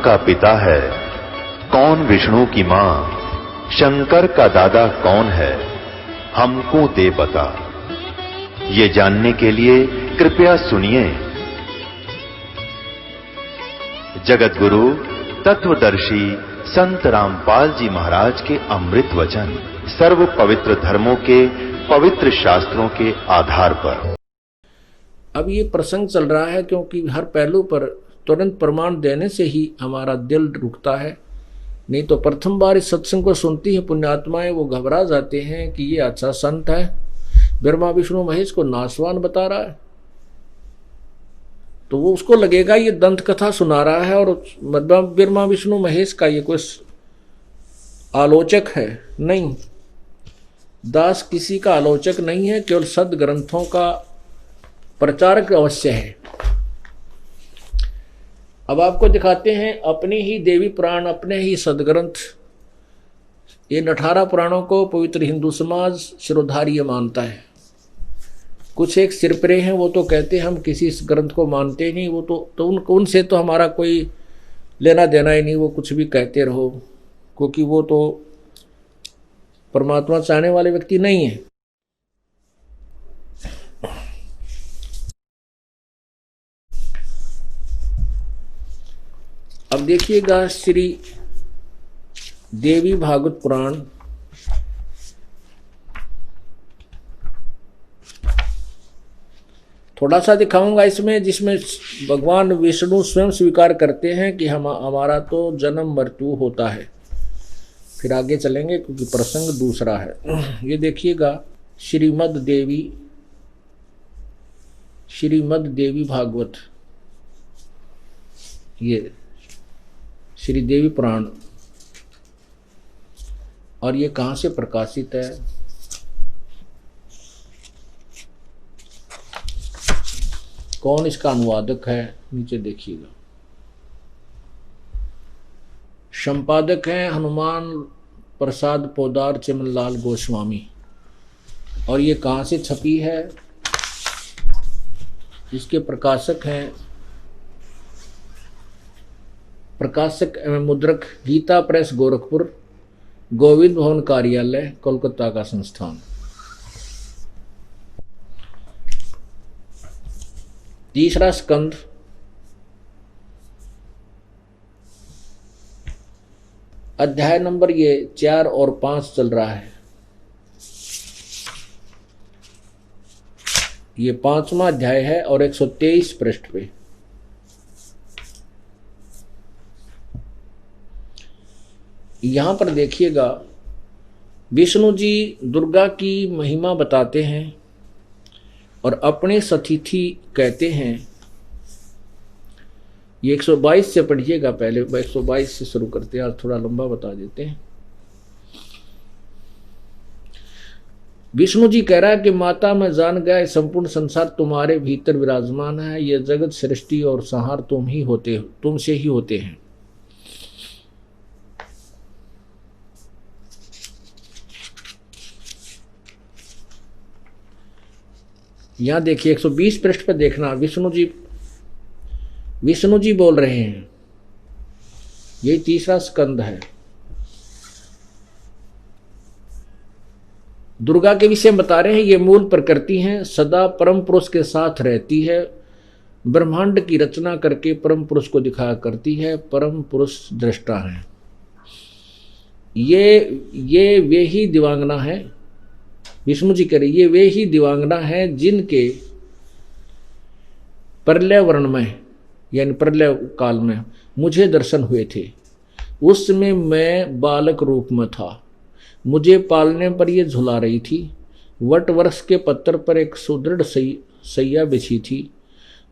का पिता है, कौन विष्णु की मां, शंकर का दादा कौन है, हमको दे बता। ये जानने के लिए कृपया सुनिए। जगत गुरु तत्वदर्शी संत रामपाल जी महाराज के अमृत वचन सर्व पवित्र धर्मों के पवित्र शास्त्रों के आधार पर। अब ये प्रसंग चल रहा है क्योंकि हर पहलू पर तुरंत प्रमाण देने से ही हमारा दिल रुकता है। नहीं तो प्रथम बार इस सत्संग को सुनती है पुण्यात्माएं, वो घबरा जाते हैं कि ये अच्छा संत है, ब्रह्मा विष्णु महेश को नासवान बता रहा है, तो वो उसको लगेगा ये दंत कथा सुना रहा है और ब्रह्मा विष्णु महेश का ये कोई आलोचक है। नहीं, दास किसी का आलोचक नहीं है, केवल सद ग्रंथों का प्रचारक अवश्य है। अब आपको दिखाते हैं अपने ही देवी पुराण, अपने ही सदग्रंथ। ये 18 पुराणों को पवित्र हिंदू समाज शिरोधार्य मानता है। कुछ एक सिरपरे हैं, वो तो कहते हैं हम किसी इस ग्रंथ को मानते नहीं, वो तो उनसे तो हमारा कोई लेना देना ही नहीं, वो कुछ भी कहते रहो, क्योंकि वो तो परमात्मा चाहने वाले व्यक्ति नहीं है। अब देखिएगा श्री देवी भागवत पुराण, थोड़ा सा दिखाऊंगा इसमें, जिसमें भगवान विष्णु स्वयं स्वीकार करते हैं कि हमारा तो जन्म मृत्यु होता है। फिर आगे चलेंगे क्योंकि प्रसंग दूसरा है। ये देखिएगा श्रीमद् देवी भागवत, ये श्री देवी पुराण, और ये कहाँ से प्रकाशित है? कौन इसका अनुवादक है? नीचे देखिएगा। संपादक हैं हनुमान प्रसाद पोदार चिमनलाल गोस्वामी। और ये कहाँ से छपी है? इसके प्रकाशक हैं प्रकाशक एवं मुद्रक गीता प्रेस गोरखपुर, गोविंद भवन कार्यालय कोलकाता का संस्थान। तीसरा स्कंद, अध्याय नंबर ये 4 और 5 चल रहा है। ये 5वां अध्याय है और 123 पृष्ठ पे। यहां पर देखिएगा विष्णु जी दुर्गा की महिमा बताते हैं और अपने सतिथि कहते हैं। ये 122 से पढ़िएगा, पहले 122 से शुरू करते हैं, आज थोड़ा लंबा बता देते हैं। विष्णु जी कह रहा है कि माता मैं जान गया संपूर्ण संसार तुम्हारे भीतर विराजमान है, ये जगत सृष्टि और संहार तुमसे ही होते हैं। यहां देखिए 120 पृष्ठ पर देखना, विष्णु जी बोल रहे हैं। यही तीसरा स्कंद है। दुर्गा के विषय बता रहे हैं। ये मूल प्रकृति हैं, सदा परम पुरुष के साथ रहती है, ब्रह्मांड की रचना करके परम पुरुष को दिखाया करती है, परम पुरुष दृष्टा है। ये वे ही दिवांगना है। विष्णु जी कह रहे ये वे ही दिवांगना है जिनके प्रलय वर्ण में यानी प्रलय काल में मुझे दर्शन हुए थे। उस समय मैं बालक रूप में था, मुझे पालने पर ये झुला रही थी। वट वृक्ष के पत्थर पर एक सुदृढ़ सैया बिछी थी,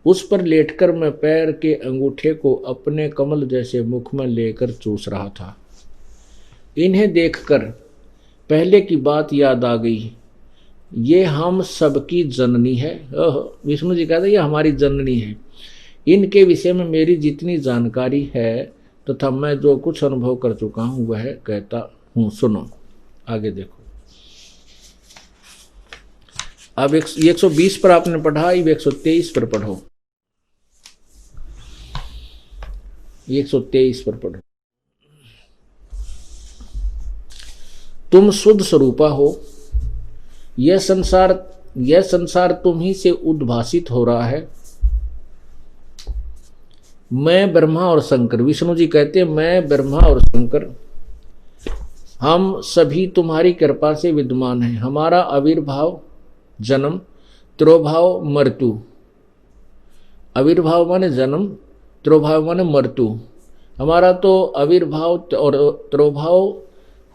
उस पर लेटकर मैं पैर के अंगूठे को अपने कमल जैसे मुख में लेकर चूस रहा था। इन्हें देखकर पहले की बात याद आ गई। ये हम सबकी जननी है। विष्णु जी कहते ये हमारी जननी है। इनके विषय में मेरी जितनी जानकारी है तथा मैं जो कुछ अनुभव कर चुका हूँ वह कहता हूँ। सुनो, आगे देखो। अब 120 पर आपने पढ़ा, अब 123 पर पढ़ो। 123 पर पढ़ो। तुम शुद्ध स्वरूपा हो, यह संसार तुम ही से उद्भासित हो रहा है। मैं ब्रह्मा और शंकर, विष्णु जी कहते हैं मैं ब्रह्मा और शंकर, हम सभी तुम्हारी कृपा से विद्यमान हैं। हमारा आविर्भाव जन्म, तिरोभाव मृत्यु, आविर्भाव माने जन्म, तिरोभाव माने मृत्यु। हमारा तो आविर्भाव और तिरोभाव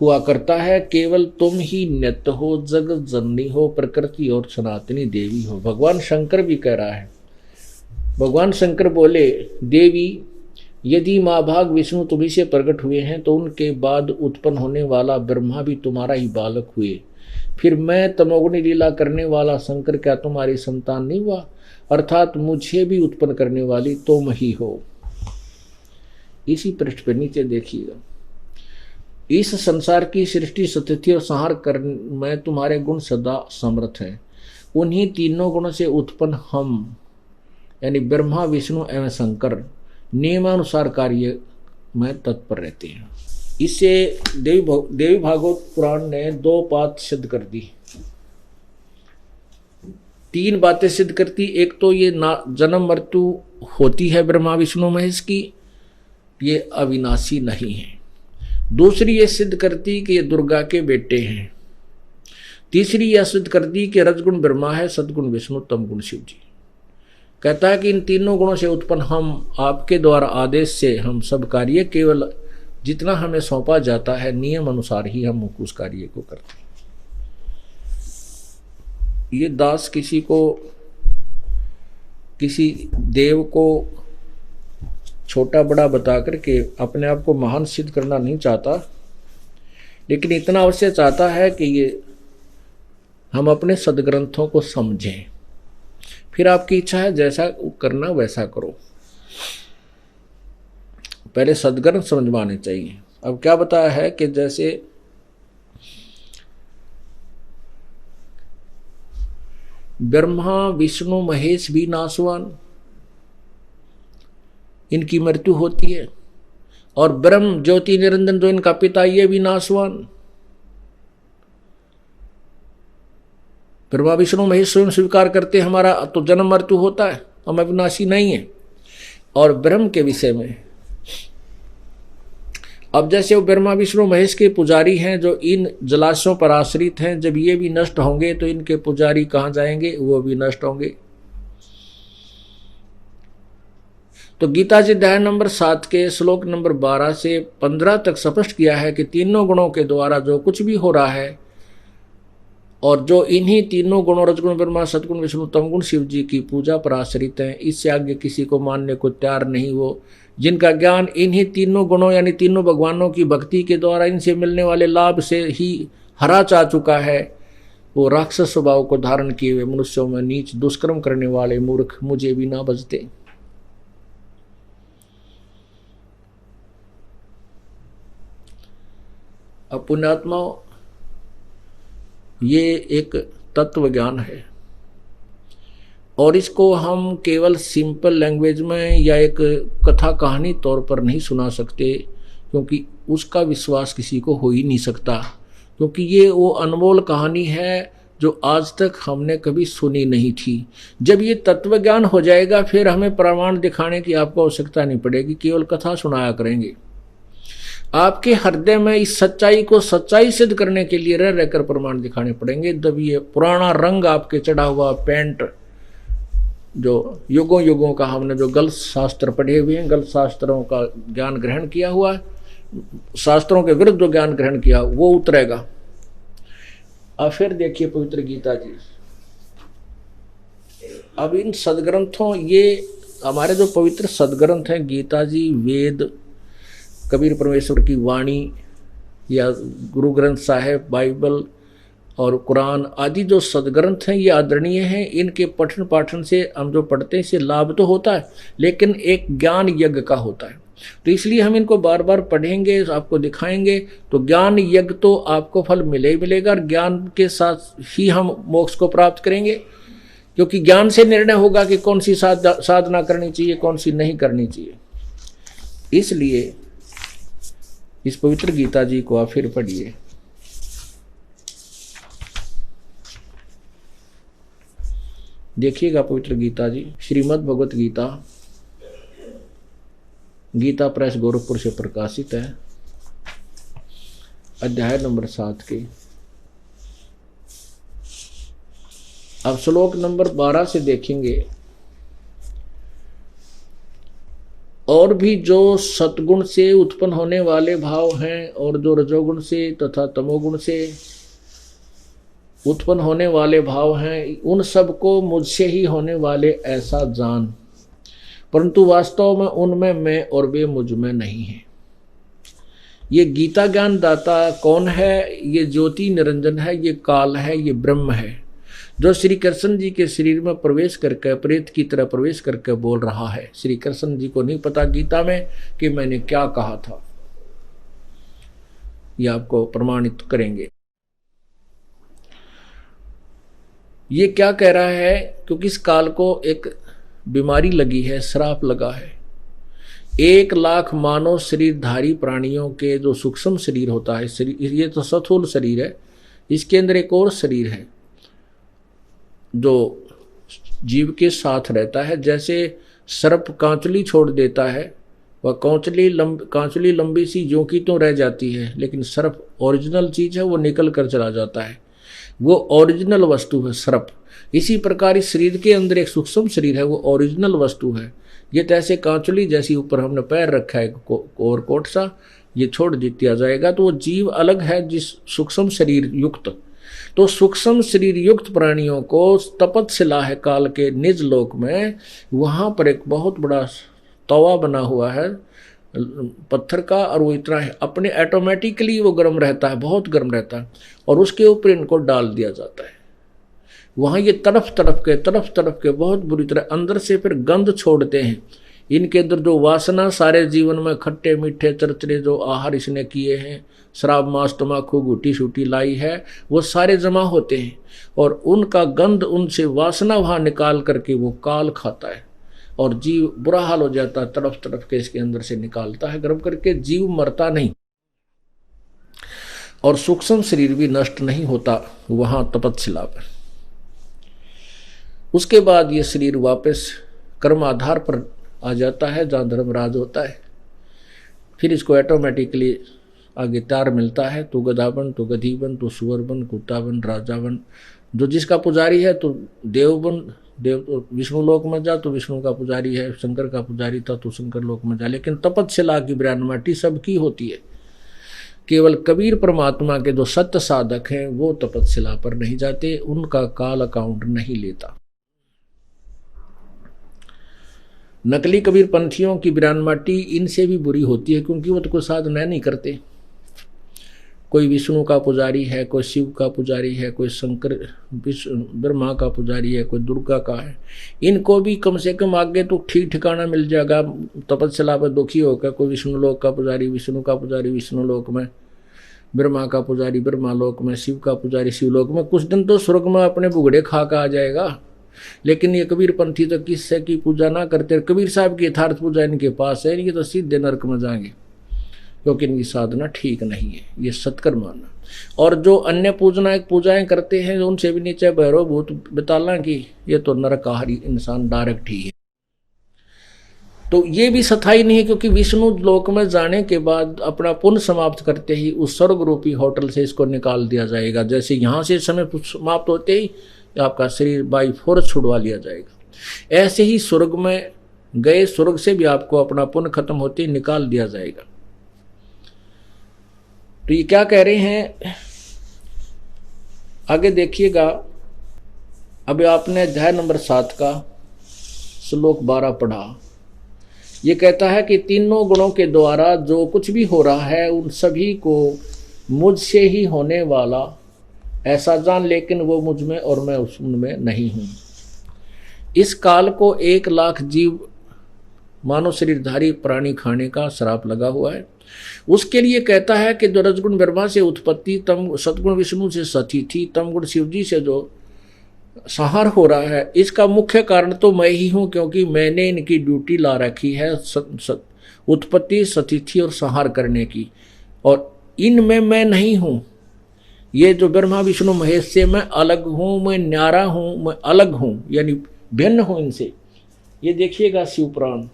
हुआ करता है, केवल तुम ही नित्य हो, जगत जननी हो, प्रकृति और सनातनी देवी हो। भगवान शंकर भी कह रहा है, भगवान शंकर बोले देवी यदि माँ भाग विष्णु तुम्ही से प्रकट हुए हैं तो उनके बाद उत्पन्न होने वाला ब्रह्मा भी तुम्हारा ही बालक हुए, फिर मैं तमोगुणी लीला करने वाला शंकर क्या तुम्हारी संतान नहीं हुआ? अर्थात मुझे भी उत्पन्न करने वाली तुम ही हो। इसी पृष्ठ पर नीचे देखिएगा, इस संसार की सृष्टि स्थिति और संहार कर में तुम्हारे गुण सदा समर्थ हैं। उन्हीं तीनों गुणों से उत्पन्न हम यानी ब्रह्मा विष्णु एवं शंकर नियमानुसार कार्य में तत्पर रहते हैं। इससे देवी भागवत पुराण ने 2 बात सिद्ध कर दी, 3 बातें सिद्ध करती। एक तो ये जन्म मृत्यु होती है ब्रह्मा विष्णु महेश की, ये अविनाशी नहीं है। दूसरी ये सिद्ध करती कि ये दुर्गा के बेटे हैं। तीसरी यह सिद्ध करती कि रजगुण ब्रह्मा है, सदगुण विष्णु, तमगुण शिव जी। कहता है कि इन तीनों गुणों से उत्पन्न हम आपके द्वारा आदेश से हम सब कार्य केवल जितना हमें सौंपा जाता है नियम अनुसार ही हम उस कार्य को करते हैं। ये दास किसी देव को छोटा बड़ा बता करके अपने आप को महान सिद्ध करना नहीं चाहता, लेकिन इतना अवश्य चाहता है कि ये हम अपने सदग्रंथों को समझें। फिर आपकी इच्छा है जैसा करना वैसा करो, पहले सदग्रंथ समझ में आने चाहिए। अब क्या बताया है कि जैसे ब्रह्मा विष्णु महेश भी नासवान, इनकी मृत्यु होती है, और ब्रह्म ज्योति निरंजन जो इनका पिता ये भी नासवान। ब्रह्मा विष्णु महेश स्वयं स्वीकार करते हमारा तो जन्म मृत्यु होता है, हम अविनाशी नहीं है। और ब्रह्म के विषय में अब जैसे वो ब्रह्मा विष्णु महेश के पुजारी हैं जो इन जलाशयों पर आश्रित हैं, जब ये भी नष्ट होंगे तो इनके पुजारी कहाँ जाएंगे? वो भी नष्ट होंगे। तो गीता जी अध्याय नंबर 7 के श्लोक नंबर 12 से 15 तक स्पष्ट किया है कि तीनों गुणों के द्वारा जो कुछ भी हो रहा है और जो इन्हीं तीनों गुणों रजगुण ब्रह्मा सदगुण विष्णु तमगुण शिव जी की पूजा पर आश्रित हैं, इससे आगे किसी को मानने को तैयार नहीं। वो जिनका ज्ञान इन्हीं तीनों गुणों यानी तीनों भगवानों की भक्ति के द्वारा इनसे मिलने वाले लाभ से ही हरा जा चुका है, वो राक्षस स्वभाव को धारण किए हुए मनुष्यों में नीच दुष्कर्म करने वाले मूर्ख मुझे भी ना बजते। अब पुण्यात्माओं, ये एक तत्व ज्ञान है और इसको हम केवल सिंपल लैंग्वेज में या एक कथा कहानी तौर पर नहीं सुना सकते, क्योंकि उसका विश्वास किसी को हो ही नहीं सकता, क्योंकि ये वो अनमोल कहानी है जो आज तक हमने कभी सुनी नहीं थी। जब ये तत्व ज्ञान हो जाएगा फिर हमें प्रमाण दिखाने की आपको आवश्यकता नहीं पड़ेगी, केवल कथा सुनाया करेंगे। आपके हृदय में इस सच्चाई को सच्चाई सिद्ध करने के लिए रह रहकर प्रमाण दिखाने पड़ेंगे। जब ये पुराना रंग आपके चढ़ा हुआ पेंट जो युगों युगों का हमने जो गलत शास्त्र पढ़े हुए हैं, गलत शास्त्रों का ज्ञान ग्रहण किया हुआ, शास्त्रों के विरुद्ध जो ज्ञान ग्रहण किया वो उतरेगा। अब फिर देखिए पवित्र गीता जी, अब इन सदग्रंथों, ये हमारे जो पवित्र सदग्रंथ हैं गीता जी, वेद, कबीर परमेश्वर की वाणी या गुरु ग्रंथ साहिब, बाइबल और कुरान आदि जो सदग्रंथ हैं ये आदरणीय हैं। इनके पठन पाठन से हम जो पढ़ते हैं इससे लाभ तो होता है, लेकिन एक ज्ञान यज्ञ का होता है, तो इसलिए हम इनको बार बार पढ़ेंगे, आपको दिखाएंगे, तो ज्ञान यज्ञ तो आपको फल मिले ही मिलेगा और ज्ञान के साथ ही हम मोक्ष को प्राप्त करेंगे, क्योंकि ज्ञान से निर्णय होगा कि कौन सी साधना करनी चाहिए, कौन सी नहीं करनी चाहिए। इसलिए इस पवित्र गीता जी को आप फिर पढ़िए। देखिएगा पवित्र गीता जी, श्रीमद् भगवत गीता, गीता प्रेस गोरखपुर से प्रकाशित है, अध्याय नंबर 7 के अब श्लोक नंबर 12 से देखेंगे। और भी जो सतगुण से उत्पन्न होने वाले भाव हैं और जो रजोगुण से तथा तमोगुण से उत्पन्न होने वाले भाव हैं, उन सबको मुझसे ही होने वाले ऐसा जान, परंतु वास्तव में उनमें मैं और वे मुझ में नहीं हैं। ये गीता ज्ञान दाता कौन है? ये ज्योति निरंजन है, ये काल है, ये ब्रह्म है, जो श्री कृष्ण जी के शरीर में प्रवेश करके प्रेत की तरह प्रवेश करके बोल रहा है। श्री कृष्ण जी को नहीं पता गीता में कि मैंने क्या कहा था, ये आपको प्रमाणित करेंगे। ये क्या कह रहा है? क्योंकि इस काल को एक बीमारी लगी है, श्राप लगा है। 1 लाख मानव शरीरधारी प्राणियों के जो सूक्ष्म शरीर होता है, शरीर ये तो स्थूल शरीर है, इसके अंदर एक और शरीर है जो जीव के साथ रहता है। जैसे सर्प कांचुली छोड़ देता है, वह कांचुली लंबी सी जो की तो रह जाती है, लेकिन सर्प ओरिजिनल चीज है, वो निकल कर चला जाता है, वो ओरिजिनल वस्तु है सर्प। इसी प्रकार इस शरीर के अंदर एक सूक्ष्म शरीर है, वो ओरिजिनल वस्तु है। ये तो ऐसे कांचुली जैसी ऊपर हमने पैर रखा है और कोट सा, ये छोड़ दिया जाएगा तो वो जीव अलग है जिस सूक्ष्म शरीर युक्त। तो सूक्ष्म शरीर युक्त प्राणियों को तपतशिला है काल के निज लोक में, वहां पर एक बहुत बड़ा तवा बना हुआ है पत्थर का, और वो इतना है अपने ऑटोमेटिकली वो गर्म रहता है, बहुत गर्म रहता है, और उसके ऊपर इनको डाल दिया जाता है। वहाँ ये तरफ तरफ के बहुत बुरी तरह अंदर से फिर गंध छोड़ते हैं। इनके अंदर जो वासना सारे जीवन में खट्टे मीठे चरचरे जो आहार इसने किए हैं, शराब मांस तम्बाकू गुटी शूटी लाई है, वो सारे जमा होते हैं और उनका गंध उनसे वासना वहाँ निकाल करके वो काल खाता है और जीव बुरा हाल हो जाता है। तरफ के इसके अंदर से निकालता है गर्म करके, जीव मरता नहीं और सूक्ष्म शरीर भी नष्ट नहीं होता वहाँ तपतशिला पर। उसके बाद ये शरीर वापस कर्म आधार पर आ जाता है जहाँ धर्मराज होता है। फिर इसको ऑटोमेटिकली आगे तार मिलता है, तू गधा बन, तू गधी बन, तू सुअर बन, कुत्ता बन, राजा बन। जो जिसका पुजारी है तो देव बन, देव तो विष्णु लोक में जा तो विष्णु का पुजारी है, शंकर का पुजारी था तो शंकर लोक में जा। लेकिन तपतशिला की विरानमाटी सबकी होती है, केवल कबीर परमात्मा के जो सत्य साधक हैं वो तपतशिला पर नहीं जाते, उनका काल अकाउंट नहीं लेता। नकली कबीर पंथियों की विरानमाटी इनसे भी बुरी होती है, क्योंकि वो तो कोई साधना नहीं करते। कोई विष्णु का पुजारी है, कोई शिव का पुजारी है, कोई शंकर ब्रह्मा का पुजारी है, कोई दुर्गा का है। इनको भी कम से कम आगे तो ठीक ठिकाना मिल जाएगा। तपतशिला पर दुखी होकर कोई विष्णु लोक का पुजारी विष्णु का पुजारी विष्णु लोक में, ब्रह्मा का पुजारी ब्रह्मा लोक में, शिव का पुजारी शिव लोक में, कुछ दिन तो स्वर्ग में अपने बुगड़े खा कर आ जाएगा। लेकिन ये कबीर पंथी तो किससे की पूजा ना करते, कबीर साहब की यथार्थ पूजा इनके पास है, इनके तो सीधे नरक में जाएंगे, क्योंकि इनकी साधना ठीक नहीं है, ये सत्कर्म मानना। और जो अन्य पूजाएं करते हैं उनसे भी नीचे भैरव भूत बताला की, ये तो नरकाहारी इंसान डायरेक्ट ही है। तो ये भी सथाई नहीं है, क्योंकि विष्णु लोक में जाने के बाद अपना पुण्य समाप्त करते ही उस स्वर्ग रूपी होटल से इसको निकाल दिया जाएगा। जैसे यहाँ से समय समाप्त होते ही आपका शरीर बाई फोर्स छुड़वा लिया जाएगा, ऐसे ही स्वर्ग में गए स्वर्ग से भी आपको अपना पुण्य खत्म होते ही निकाल दिया जाएगा। तो ये क्या कह रहे हैं आगे देखिएगा। अब आपने अध्याय नंबर 7 का श्लोक 12 पढ़ा। ये कहता है कि तीनों गुणों के द्वारा जो कुछ भी हो रहा है उन सभी को मुझसे ही होने वाला ऐसा जान, लेकिन वो मुझ में और मैं उसमें नहीं हूं। इस काल को 1 लाख जीव मानव शरीरधारी प्राणी खाने का श्राप लगा हुआ है। उसके लिए कहता है कि जो रजगुण ब्रह्मा से उत्पत्ति, तम सतगुण विष्णु से सती थी, तम गुण शिव जी से जो संहार हो रहा है, इसका मुख्य कारण तो मैं ही हूं, क्योंकि मैंने इनकी ड्यूटी ला रखी है उत्पत्ति, स्थिति और संहार करने की, और इनमें मैं नहीं हूं। ये जो ब्रह्मा विष्णु महेश से मैं अलग हूं, मैं न्यारा हूं, मैं अलग हूं, यानी भिन्न हूं इनसे। ये देखिएगा शिवपुराण,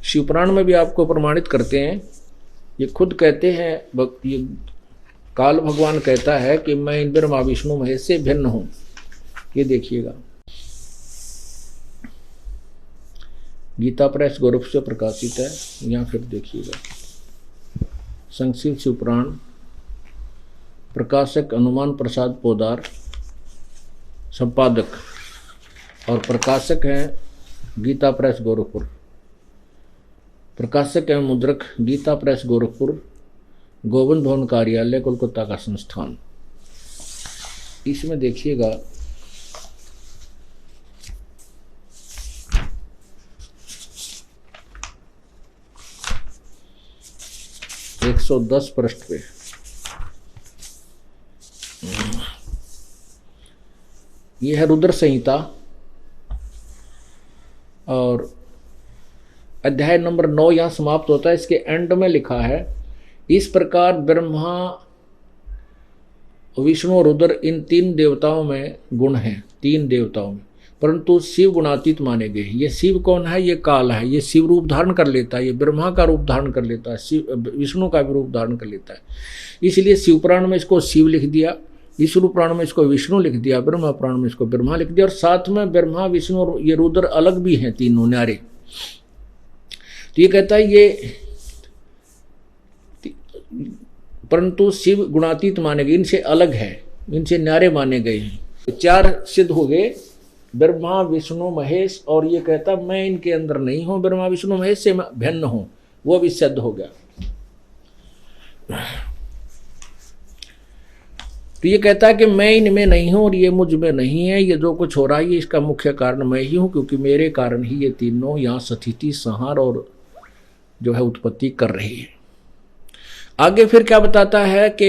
शिवपुराण में भी आपको प्रमाणित करते हैं। ये खुद कहते हैं, ये काल भगवान कहता है कि मैं इन ब्रह्मा विष्णु महेश से भिन्न हूं। ये देखिएगा, गीता प्रेस गौरव से प्रकाशित है। यहाँ फिर देखिएगा, संक्षिप्त शिवपुराण, प्रकाशक हनुमान प्रसाद पोदार, संपादक और प्रकाशक हैं गीता प्रेस गोरखपुर, प्रकाशक है मुद्रक गीता प्रेस गोरखपुर, गोविंद भवन कार्यालय कोलकाता का संस्थान। इसमें देखिएगा, एक 110 पृष्ठ पे यह है रुद्र संहिता, और अध्याय नंबर 9 यहाँ समाप्त होता है। इसके एंड में लिखा है, इस प्रकार ब्रह्मा विष्णु रुद्र इन 3 देवताओं में गुण हैं, 3 देवताओं में, परंतु शिव गुणातीत माने गए। ये शिव कौन है? ये काल है। ये शिव रूप धारण कर लेता है, ये ब्रह्मा का रूप धारण कर लेता है, शिव विष्णु का भी रूप धारण कर लेता है। इसलिए शिव पुराण में इसको शिव लिख दिया, विष्णु पुराण में इसको विष्णु लिख दिया, ब्रह्मा पुराण में इसको ब्रह्मा लिख दिया, और साथ में ब्रह्मा विष्णु और ये रुद्र अलग भी हैं, तीनों न्यारे। तो ये कहता है ये परंतु शिव गुणातीत माने गए, इनसे अलग है, इनसे न्यारे माने गए हैं। 4 सिद्ध हो गए, ब्रह्मा विष्णु महेश, और ये कहता मैं इनके अंदर नहीं हूं, ब्रह्मा विष्णु महेश से मैं भिन्न हूं, वो भी सिद्ध हो गया। तो ये कहता है कि मैं इनमें नहीं हूं और ये मुझ में नहीं है, ये जो कुछ हो रहा है ये इसका मुख्य कारण मैं ही हूं, क्योंकि मेरे कारण ही ये तीनों यहाँ स्थिति, संहार और जो है उत्पत्ति कर रही है। आगे फिर क्या बताता है कि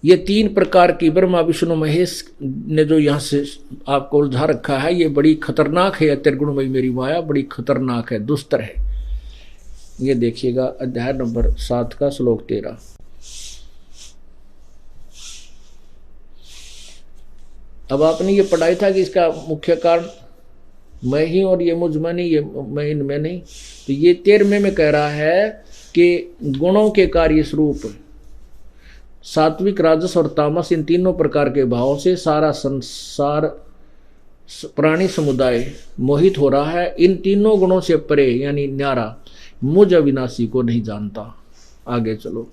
ये 3 प्रकार की ब्रह्मा विष्णु महेश ने जो यहाँ से आपको उलझा रखा है, ये बड़ी खतरनाक है। त्रिगुणमयी मेरी माया बड़ी खतरनाक है, दुस्तर है। ये देखिएगा, अध्याय नंबर 7 का श्लोक 13। अब आपने ये पढ़ाई था कि इसका मुख्य कारण मैं ही और ये मुझ में नहीं, ये मैं इनमें नहीं। तो ये 13वें में कह रहा है कि गुणों के कार्य स्वरूप सात्विक, राजस और तामस, इन तीनों प्रकार के भावों से सारा संसार, प्राणी समुदाय मोहित हो रहा है। इन तीनों गुणों से परे यानी न्यारा मुझ अविनाशी को नहीं जानता। आगे चलो,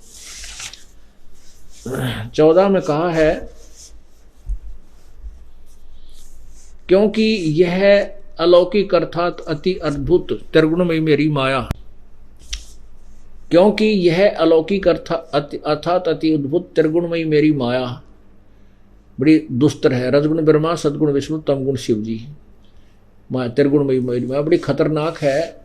14 में कहा है, क्योंकि यह अलौकिक अर्थात अति अद्भुत त्रिगुणमयी मेरी माया, क्योंकि यह अलौकिक अर्थात अति अद्भुत त्रिगुणमयी मेरी माया बड़ी दुस्तर है। रजगुण ब्रह्मा, सदगुण विष्णु, तमगुण शिव जी, माया त्रिगुणमयी मेरी माया बड़ी खतरनाक है।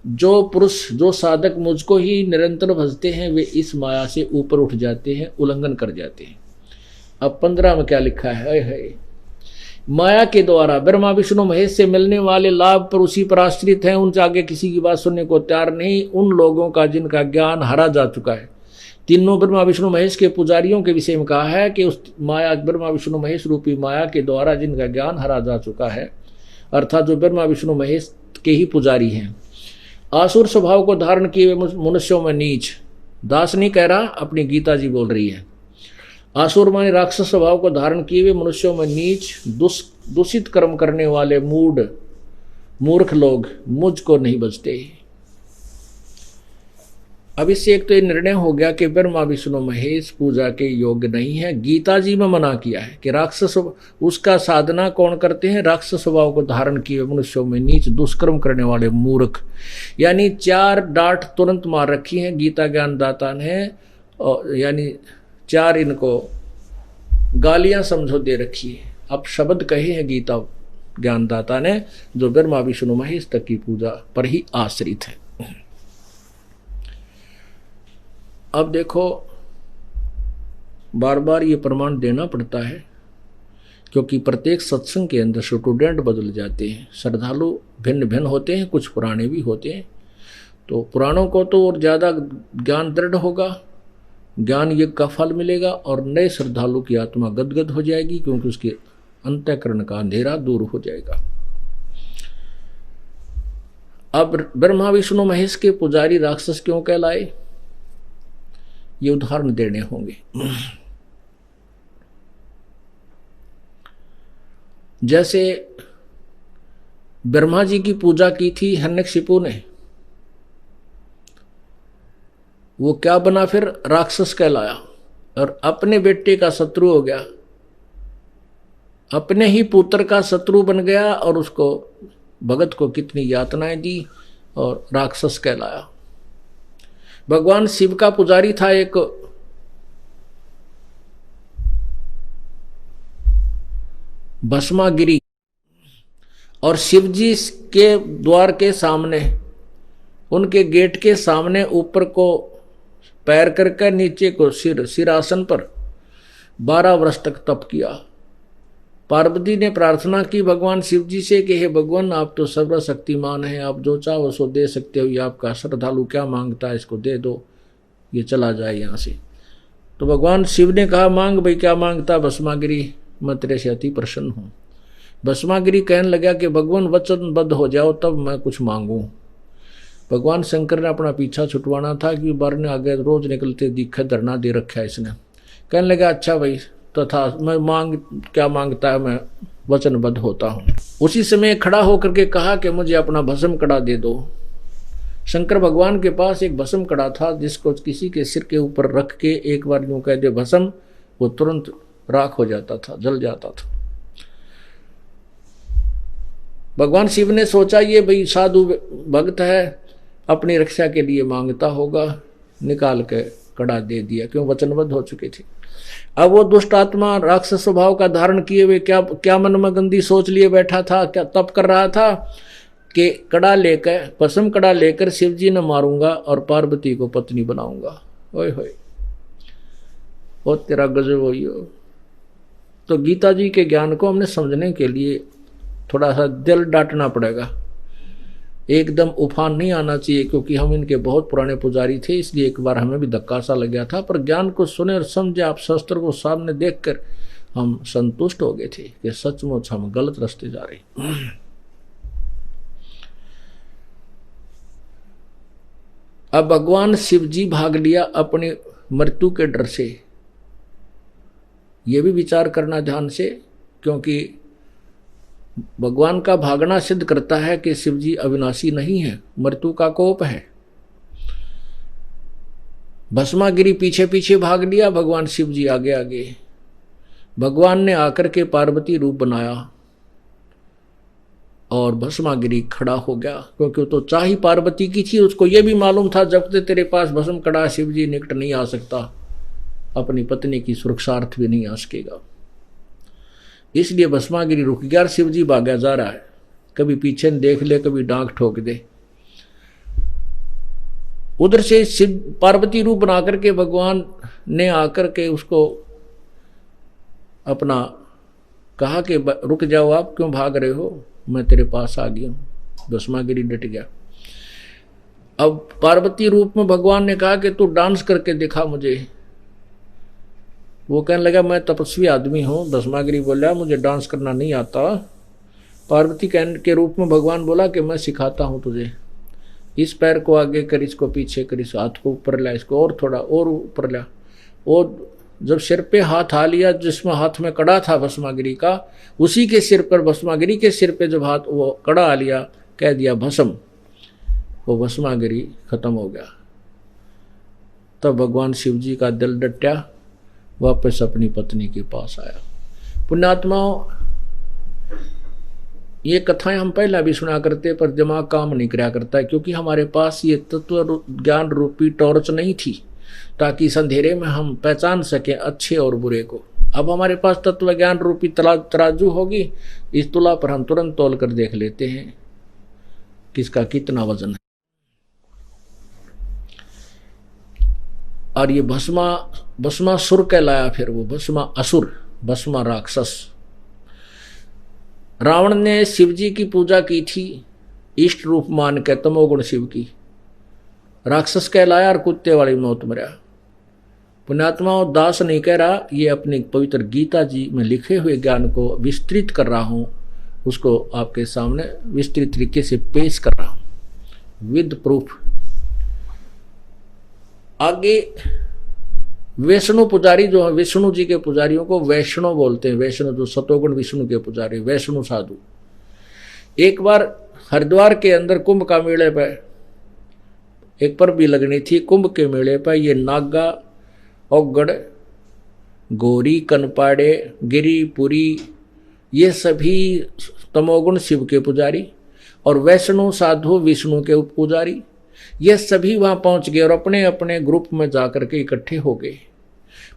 जो पुरुष, जो साधक मुझको ही निरंतर भजते हैं, वे इस माया से ऊपर उठ जाते हैं, उल्लंघन कर जाते हैं। अब 15 में क्या लिखा है, माया के द्वारा ब्रह्मा विष्णु महेश से मिलने वाले लाभ पर उसी पर आश्रित हैं, उनसे आगे किसी की बात सुनने को तैयार नहीं, उन लोगों का जिनका ज्ञान हरा जा चुका है। तीनों ब्रह्मा विष्णु महेश के पुजारियों के विषय में कहा है कि उस माया, ब्रह्मा विष्णु महेश रूपी माया के द्वारा जिनका ज्ञान हरा जा चुका है, अर्थात जो ब्रह्मा विष्णु महेश के ही पुजारी हैं। आसुर स्वभाव को धारण किए हुए मनुष्यों में नीच, दास नहीं कह रहा, अपनी गीता जी बोल रही है। आसुर माने राक्षस स्वभाव को धारण किए हुए मनुष्यों में नीच, दूषित कर्म करने वाले मूर्ख लोग मुझको नहीं बचते। अब इससे एक तो ये निर्णय हो गया कि ब्रह्मा विष्णु महेश पूजा के योग्य नहीं है। गीता जी में मना किया है कि राक्षस, उसका साधना कौन करते हैं? राक्षस स्वभाव को धारण किए मनुष्यों में नीच, दुष्कर्म करने वाले मूर्ख। यानी 4 डांट तुरंत मार रखी है गीता ज्ञानदाता ने, यानी 4 इनको गालियां समझो दे रखी है। अब शब्द कहे हैं गीता ज्ञानदाता ने, जो ब्रह्मा विष्णु महेश तक की पूजा पर ही आश्रित है। अब देखो, बार बार ये प्रमाण देना पड़ता है क्योंकि प्रत्येक सत्संग के अंदर स्टूडेंट बदल जाते हैं, श्रद्धालु भिन्न भिन्न होते हैं, कुछ पुराने भी होते हैं। तो पुराणों को तो और ज़्यादा ज्ञान दृढ़ होगा, ज्ञान यज्ञ का फल मिलेगा, और नए श्रद्धालु की आत्मा गदगद हो जाएगी, क्योंकि उसके अंतःकरण का अंधेरा दूर हो जाएगा। अब ब्रह्मा विष्णु महेश के पुजारी राक्षस क्यों कहलाए, ये उदाहरण देने होंगे। जैसे ब्रह्मा जी की पूजा की थी हिरण्यकशिपु ने, वो क्या बना, फिर राक्षस कहलाया और अपने बेटे का शत्रु हो गया, अपने ही पुत्र का शत्रु बन गया और उसको भगत को कितनी यातनाएं दी और राक्षस कहलाया। भगवान शिव का पुजारी था एक भस्मागिरी, और शिव जी के द्वार के सामने, उनके गेट के सामने ऊपर को पैर करके नीचे को सिरासन पर 12 वर्ष तक तप किया। पार्वती ने प्रार्थना की भगवान शिव जी से कि हे भगवान, आप तो सर्वशक्तिमान हैं, आप जो चाहो सो दे सकते हो, ये आपका श्रद्धालु क्या मांगता है, इसको दे दो, ये चला जाए यहाँ से। तो भगवान शिव ने कहा, मांग भाई, क्या मांगता भस्मागिरी, मैं तेरे से अति प्रसन्न हूँ। भस्मागिरी कहने लगा कि भगवान वचनबद्ध हो जाओ तब मैं कुछ मांगूं। भगवान शंकर ने अपना पीछा छुटवाना था कि बार ने आगे रोज निकलते दिखे, धरना दे रखा है इसने। कहने लगा, अच्छा भाई तथा मैं क्या मांगता है, मैं वचनबद्ध होता हूँ। उसी समय खड़ा होकर के कहा कि मुझे अपना भस्म कड़ा दे दो। शंकर भगवान के पास एक भस्म कड़ा था, जिसको किसी के सिर के ऊपर रख के एक बार यूं कह दे भस्म, वो तुरंत राख हो जाता था, जल जाता था। भगवान शिव ने सोचा ये भाई साधु भक्त है, अपनी रक्षा के लिए मांगता होगा, निकाल के कड़ा दे दिया, क्यों वचनबद्ध हो चुके थे। अब वो दुष्ट आत्मा राक्षस स्वभाव का धारण किए हुए क्या मन में गंदी सोच लिए बैठा था, क्या तप कर रहा था कि कड़ा लेकर, भस्म कड़ा लेकर शिव जी ने मारूंगा और पार्वती को पत्नी बनाऊंगा। ओए होए, वो तेरा गजब हो। तो गीता जी के ज्ञान को हमने समझने के लिए थोड़ा सा दिल डांटना पड़ेगा, एकदम उफान नहीं आना चाहिए, क्योंकि हम इनके बहुत पुराने पुजारी थे, इसलिए एक बार हमें भी धक्का सा लग गया था। पर ज्ञान को सुने और समझे, आप शास्त्र को सामने देखकर हम संतुष्ट हो गए थे कि सचमुच हम गलत रास्ते जा रहे। अब भगवान शिव जी भाग लिया अपनी मृत्यु के डर से। ये भी विचार करना ध्यान से, क्योंकि भगवान का भागना सिद्ध करता है कि शिव जी अविनाशी नहीं है, मृत्यु का कोप है। भस्मागिरी पीछे पीछे भाग लिया, भगवान शिव जी आगे आगे। भगवान ने आकर के पार्वती रूप बनाया और भस्मागिरी खड़ा हो गया, क्योंकि तो चाह ही पार्वती की थी। उसको यह भी मालूम था जब तक तेरे पास भस्म कड़ा शिव जी निकट नहीं आ सकता, अपनी पत्नी की सुरक्षार्थ भी नहीं आ सकेगा। इसलिए भस्मागिरी रुक गया, शिव जी भागा जा रहा है, कभी पीछे देख ले, कभी डांक ठोक दे। उधर से शिव पार्वती रूप बना करके भगवान ने आकर के उसको अपना कहा कि रुक जाओ, आप क्यों भाग रहे हो, मैं तेरे पास आ गया हूं। भस्मागिरी डट गया। अब पार्वती रूप में भगवान ने कहा कि तू डांस करके दिखा मुझे। वो कहने लगा, मैं तपस्वी आदमी हूँ। भस्मागिरी बोला, मुझे डांस करना नहीं आता। पार्वती के रूप में भगवान बोला कि मैं सिखाता हूँ तुझे, इस पैर को आगे कर, इसको पीछे कर, इस हाथ को ऊपर ला, इसको और थोड़ा और ऊपर ला। और जब सिर पे हाथ आ लिया, जिसमें हाथ में कड़ा था भस्मागिरी का, उसी के सिर पर, भस्मागिरी के सिर पे जब हाथ वो कड़ा आ लिया, कह दिया भस्म, वो भस्मागिरी खत्म हो गया। तब भगवान शिव जी का दिल डटा, वापस अपनी पत्नी के पास आया। पुण्यात्माओं, ये कथाएं हम पहला भी सुना करते, पर दिमाग काम नहीं कराया करता है, क्योंकि हमारे पास ये तत्व ज्ञान रूपी टॉर्च नहीं थी, ताकि इस अंधेरे में हम पहचान सकें अच्छे और बुरे को। अब हमारे पास तत्व ज्ञान रूपी तराजू होगी, इस तुला पर हम तुरंत तोल कर देख लेते हैं किसका कितना वजन है। और ये भस्मासुर कहलाया, फिर वो भस्मा असुर, भस्मा राक्षस। रावण ने शिव जी की पूजा की थी, इष्ट रूप मान के तमोगुण शिव की, राक्षस कहलाया और कुत्ते वाली मौत मरा। पुण्यात्माओं, दास नहीं कह रहा, ये अपनी पवित्र गीता जी में लिखे हुए ज्ञान को विस्तृत कर रहा हूं, उसको आपके सामने विस्तृत तरीके से पेश कर रहा हूं विद प्रूफ। आगे वैष्णो पुजारी जो है, विष्णु जी के पुजारियों को वैष्णव बोलते हैं। वैष्णव जो सतोगुण विष्णु के पुजारी, वैष्णु साधु। एक बार हरिद्वार के अंदर कुंभ का मेले पर एक पर भी लगनी थी। कुंभ के मेले पर ये नागा, औगड़, गौरी, कनपाड़े, गिरी, पुरी, ये सभी तमोगुण शिव के पुजारी और वैष्णु साधु विष्णु के पुजारी, ये सभी वहां पहुंच गए और अपने अपने ग्रुप में जाकर के इकट्ठे हो गए।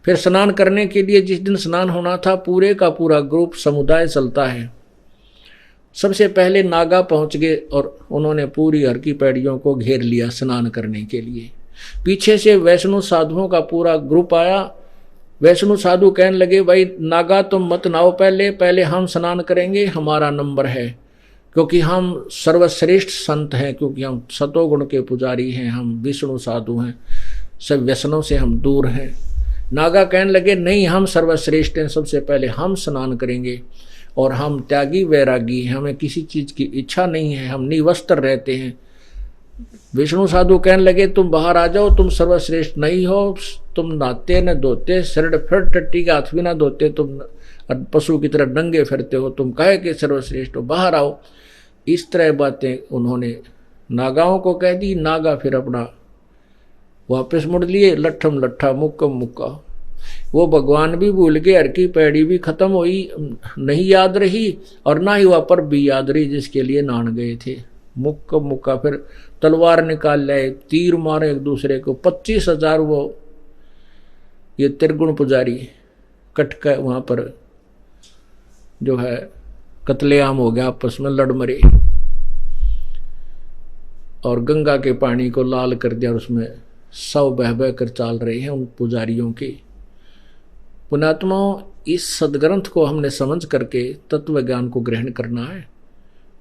फिर स्नान करने के लिए जिस दिन स्नान होना था, पूरे का पूरा ग्रुप समुदाय चलता है। सबसे पहले नागा पहुंच गए और उन्होंने पूरी हर की पैड़ियों को घेर लिया स्नान करने के लिए। पीछे से वैष्णु साधुओं का पूरा ग्रुप आया। वैष्णु साधु कहने लगे, भाई नागा तुम मत नाओ, पहले हम स्नान करेंगे, हमारा नंबर है, क्योंकि हम सर्वश्रेष्ठ संत हैं, क्योंकि हम सतोगुण के पुजारी हैं, हम विष्णु साधु हैं, सब व्यसनों से हम दूर हैं। नागा कहने लगे, नहीं, हम सर्वश्रेष्ठ हैं, सबसे पहले हम स्नान करेंगे और हम त्यागी वैरागी हैं, हमें किसी चीज़ की इच्छा नहीं है, हम निवस्त्र रहते हैं। विष्णु साधु कहने लगे, तुम बाहर आ जाओ, तुम सर्वश्रेष्ठ नहीं हो, तुम नहाते न धोते, शरण फिर टट्टी के हाथ भी ना धोते, तुम पशु की तरह नंगे फिरते हो, तुम कहे कि सर्वश्रेष्ठ हो, बाहर आओ। इस तरह बातें उन्होंने नागाओं को कह दी। नागा फिर अपना वापस मुड़ लिए, लट्ठम लट्ठा मुक्कम मुक्का। वो भगवान भी भूल गए, हर की पैड़ी भी खत्म हुई, नहीं याद रही, और ना ही वह पर भी याद रही जिसके लिए नान गए थे। मुक्का मुक्का फिर तलवार निकाल लाए, तीर मारे एक दूसरे को। 25,000 वो ये त्रिगुण पुजारी कट वहां पर जो है कत्लेआम हो गया, आपस में लड़ मरे और गंगा के पानी को लाल कर दिया, और उसमें सौ बह बह कर चाल रहे हैं उन पुजारियों के। पुण्यात्माओं, इस सदग्रंथ को हमने समझ करके तत्व ज्ञान को ग्रहण करना है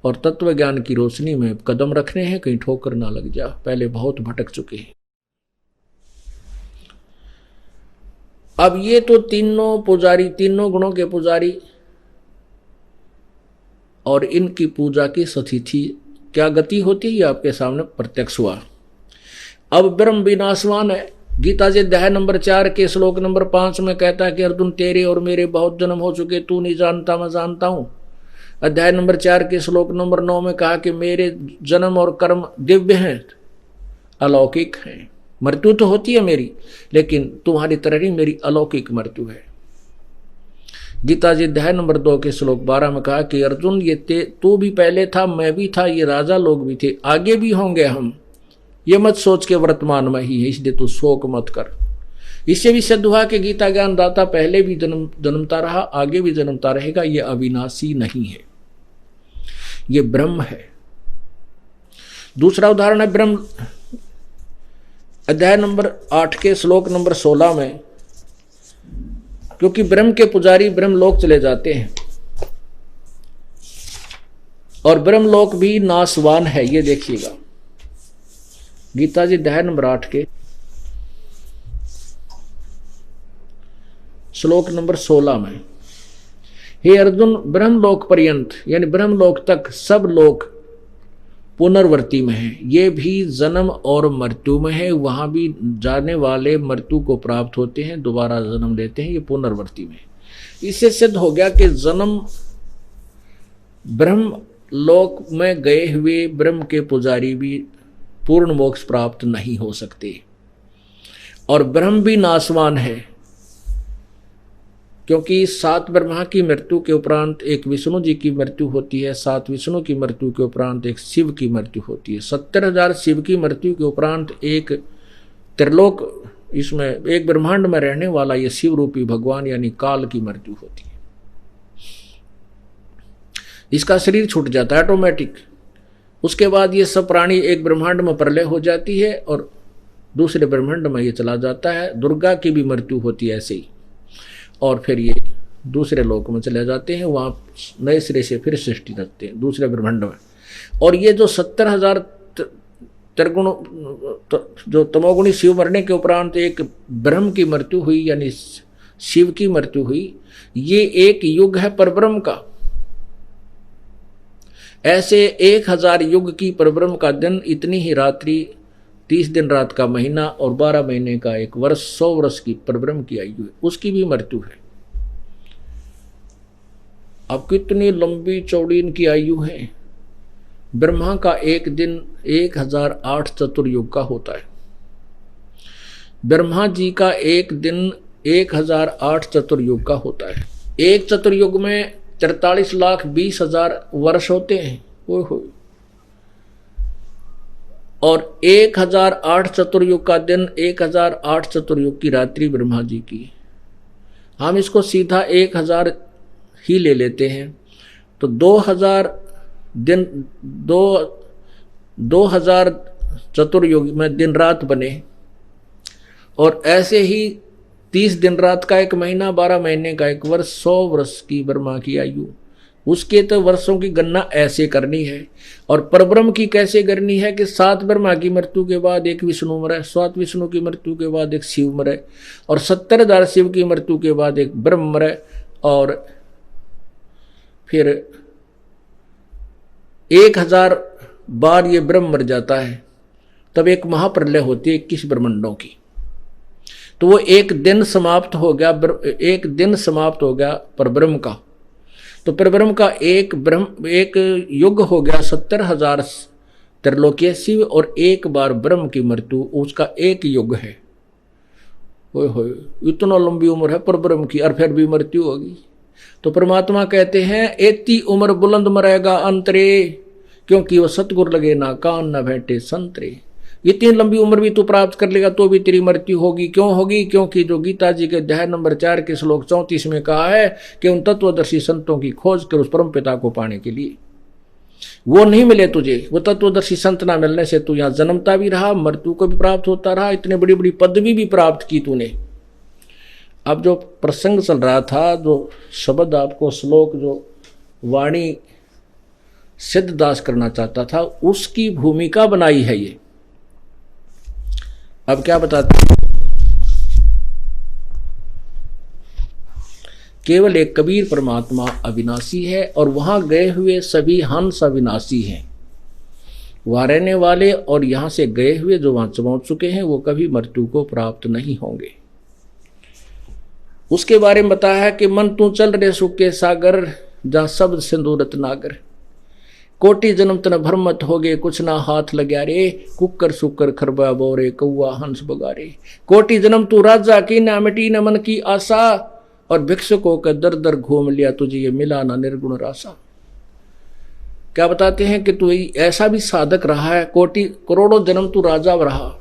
और तत्व ज्ञान की रोशनी में कदम रखने हैं, कहीं ठोकर ना लग जा। पहले बहुत भटक चुके हैं। अब ये तो तीनों पुजारी, तीनों गुणों के पुजारी और इनकी पूजा की सतिथि क्या गति होती है, ये आपके सामने प्रत्यक्ष हुआ। अब ब्रह्म विनाशवान है। गीता जी अध्याय नंबर 4 के श्लोक नंबर 5 में कहता है कि अर्जुन, तेरे और मेरे बहुत जन्म हो चुके, तू नहीं जानता, मैं जानता हूं। अध्याय नंबर 4 के श्लोक नंबर 9 में कहा कि मेरे जन्म और कर्म दिव्य हैं, अलौकिक हैं। मृत्यु तो होती है मेरी, लेकिन तुम्हारी तरह नहीं, मेरी अलौकिक मृत्यु है। गीता जी अध्याय नंबर 2 के श्लोक 12 में कहा कि अर्जुन, ये तू भी पहले था, मैं भी था, ये राजा लोग भी थे, आगे भी होंगे हम। ये मत सोच के वर्तमान में ही है, इसलिए तू शोक मत कर। इससे भी सिद्ध हुआ कि गीता ज्ञान दाता पहले भी जन्मता रहा, आगे भी जन्मता रहेगा। ये अविनाशी नहीं है, ये ब्रह्म है। दूसरा उदाहरण है ब्रह्म, अध्याय नंबर 8 के श्लोक नंबर 16 में, क्योंकि ब्रह्म के पुजारी ब्रह्मलोक चले जाते हैं और ब्रह्मलोक भी नाशवान है। ये देखिएगा गीता जी अध्याय नंबर 8 के श्लोक नंबर 16 में, हे अर्जुन, ब्रह्मलोक पर्यंत यानी ब्रह्मलोक तक सब लोग पुनर्वर्ती में है। ये भी जन्म और मृत्यु में है, वहां भी जाने वाले मृत्यु को प्राप्त होते हैं, दोबारा जन्म लेते हैं, ये पुनर्वर्ती में। इससे सिद्ध हो गया कि जन्म ब्रह्म लोक में गए हुए ब्रह्म के पुजारी भी पूर्ण मोक्ष प्राप्त नहीं हो सकते और ब्रह्म भी नाशवान है, क्योंकि 7 ब्रह्मा की मृत्यु के उपरांत एक विष्णु जी की मृत्यु होती है, 7 विष्णु की मृत्यु के उपरांत एक शिव की मृत्यु होती है, 70,000 शिव की मृत्यु के उपरांत एक त्रिलोक, इसमें एक ब्रह्मांड में रहने वाला ये शिव रूपी भगवान यानी काल की मृत्यु होती है। इसका शरीर छूट जाता है ऑटोमेटिक। उसके बाद ये सब प्राणी एक ब्रह्मांड में प्रलय हो जाती है और दूसरे ब्रह्मांड में ये चला जाता है। दुर्गा की भी मृत्यु होती है ऐसे ही, और फिर ये दूसरे लोक में चले जाते हैं, वहाँ नए सिरे से फिर सृष्टि रखते हैं दूसरे ब्रह्मांड में। और ये जो 70,000 त्रिगुण जो तमोगुणी शिव मरने के उपरांत एक ब्रह्म की मृत्यु हुई, यानी शिव की मृत्यु हुई, ये एक युग है परब्रह्म का। ऐसे 1000 युग की परब्रह्म का दिन, इतनी ही रात्रि, 30 दिन रात का महीना और 12 महीने का एक वर्ष, 100 वर्ष की परब्रह्म की आयु है, उसकी भी मृत्यु है। अब कितनी लंबी चौड़ी इनकी आयु है। ब्रह्मा का एक दिन 1008 चतुर्युग का होता है। ब्रह्मा जी का एक दिन 1008 चतुर्युग का होता है। एक चतुर्युग में 43,20,000 वर्ष होते हैं। ओए होए। और 1008 चतुर्युग का दिन, 1008 चतुर्युग की रात्रि ब्रह्मा जी की। हम इसको सीधा 1000 ही ले लेते हैं तो 2000 दिन, 2000 चतुर्युग में दिन रात बने। और ऐसे ही 30 दिन रात का एक महीना, 12 महीने का एक वर्ष, 100 वर्ष की ब्रह्मा की आयु। उसके तो वर्षों की गणना ऐसे करनी है। और परब्रह्म की कैसे करनी है कि 7 ब्रह्मा की मृत्यु के बाद एक विष्णु मरे, 7 विष्णु की मृत्यु के बाद एक शिव मरे, और 70,000 शिव की मृत्यु के बाद एक ब्रह्म मरे, और फिर 1000 बार ये ब्रह्म मर जाता है, तब एक महाप्रलय होती है 21 ब्रह्मांडों की। तो वो एक दिन समाप्त हो गया, एक दिन समाप्त हो गया परब्रह्म का। तो परब्रह्म का एक युग हो गया 70,000 त्रिलोकीय शिव, और एक बार ब्रह्म की मृत्यु, उसका एक युग है। ओए होए, इतना लंबी उम्र है परब्रह्म की, और फिर भी मृत्यु होगी। तो परमात्मा कहते हैं, एती उम्र बुलंद मरेगा अंतरे, क्योंकि वो सतगुर लगे ना कान न भेंटे संतरे। इतनी लंबी उम्र भी तू प्राप्त कर लेगा तो भी तेरी मृत्यु होगी। क्यों होगी? क्योंकि जो गीता जी के अध्याय नंबर 4 के श्लोक 34 में कहा है कि उन तत्वदर्शी संतों की खोज कर उस परम पिता को पाने के लिए। वो नहीं मिले तुझे, वो तत्वदर्शी संत ना मिलने से तू यहाँ जन्मता भी रहा, मृत्यु को भी प्राप्त होता रहा, इतनी बड़ी बड़ी पदवी भी प्राप्त की तूने। अब जो प्रसंग चल रहा था, जो शब्द आपको, श्लोक, जो वाणी सिद्धदास करना चाहता था, उसकी भूमिका बनाई है ये। अब क्या बताते हैं? केवल एक कबीर परमात्मा अविनाशी है, और वहां गए हुए सभी हंस अविनाशी हैं। वहां रहने वाले और यहां से गए हुए जो वहां पहुंच चुके हैं, वो कभी मृत्यु को प्राप्त नहीं होंगे। उसके बारे में बताया है कि मन तू चल रे सुख के सागर, जहां शब्द सिंधु रत्नागर। कोटि जन्म तन भ्रमत हो गए, कुछ ना हाथ लग्या रे, कुकर सुकर खरबा बोरे, कौआ हंस बगारे। कोटि जन्म तू राजा की, ना मिटी न मन की आशा, और भिक्षुकों का दर दर घूम लिया, तुझे ये मिला ना निर्गुण रासा। क्या बताते हैं कि तू ऐसा भी साधक रहा है, कोटि करोड़ों जन्म तू राजा रहा,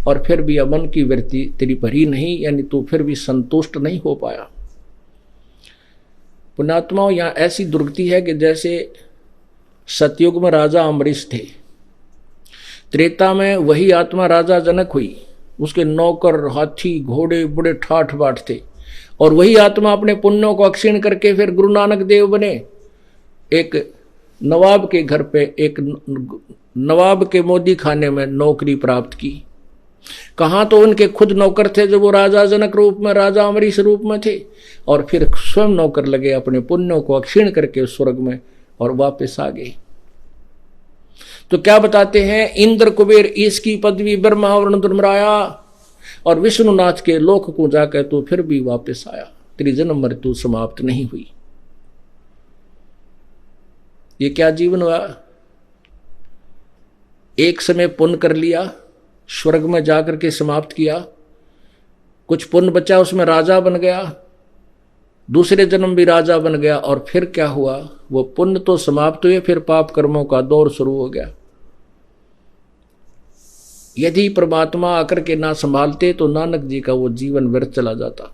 और फिर भी मन की वृत्ति तेरी भरी नहीं, यानी तू फिर भी संतुष्ट नहीं हो पाया। पुण्यात्माओं, यहाँ ऐसी दुर्गति है कि जैसे सतयुग में राजा अम्बरीश थे, त्रेता में वही आत्मा राजा जनक हुई, उसके नौकर, हाथी, घोड़े बड़े ठाठ बाट थे, और वही आत्मा अपने पुण्यों को अक्षीण करके फिर गुरु नानक देव बने। एक नवाब के घर पे, एक नवाब के मोदी खाने में नौकरी प्राप्त की। कहाँ तो उनके खुद नौकर थे जो वो राजा जनक रूप में, राजा अम्बरीश रूप में थे, और फिर स्वयं नौकर लगे अपने पुण्यों को अक्षीण करके स्वर्ग में, और वापस आ गए। तो क्या बताते हैं? इंद्र कुबेर इसकी पदवी ब्रह्मा वरुण दुर्मराया, और विष्णुनाथ के लोक को जाकर तो फिर भी वापस आया। तेरी जन्म मृत्यु समाप्त नहीं हुई। ये क्या जीवन हुआ? एक समय पुण्य कर लिया, स्वर्ग में जाकर के समाप्त किया, कुछ पुण्य बचा, उसमें राजा बन गया, दूसरे जन्म भी राजा बन गया, और फिर क्या हुआ? वो पुण्य तो समाप्त हुए, फिर पाप कर्मों का दौर शुरू हो गया। यदि परमात्मा आकर के ना संभालते तो नानक जी का वो जीवन व्यर्थ चला जाता।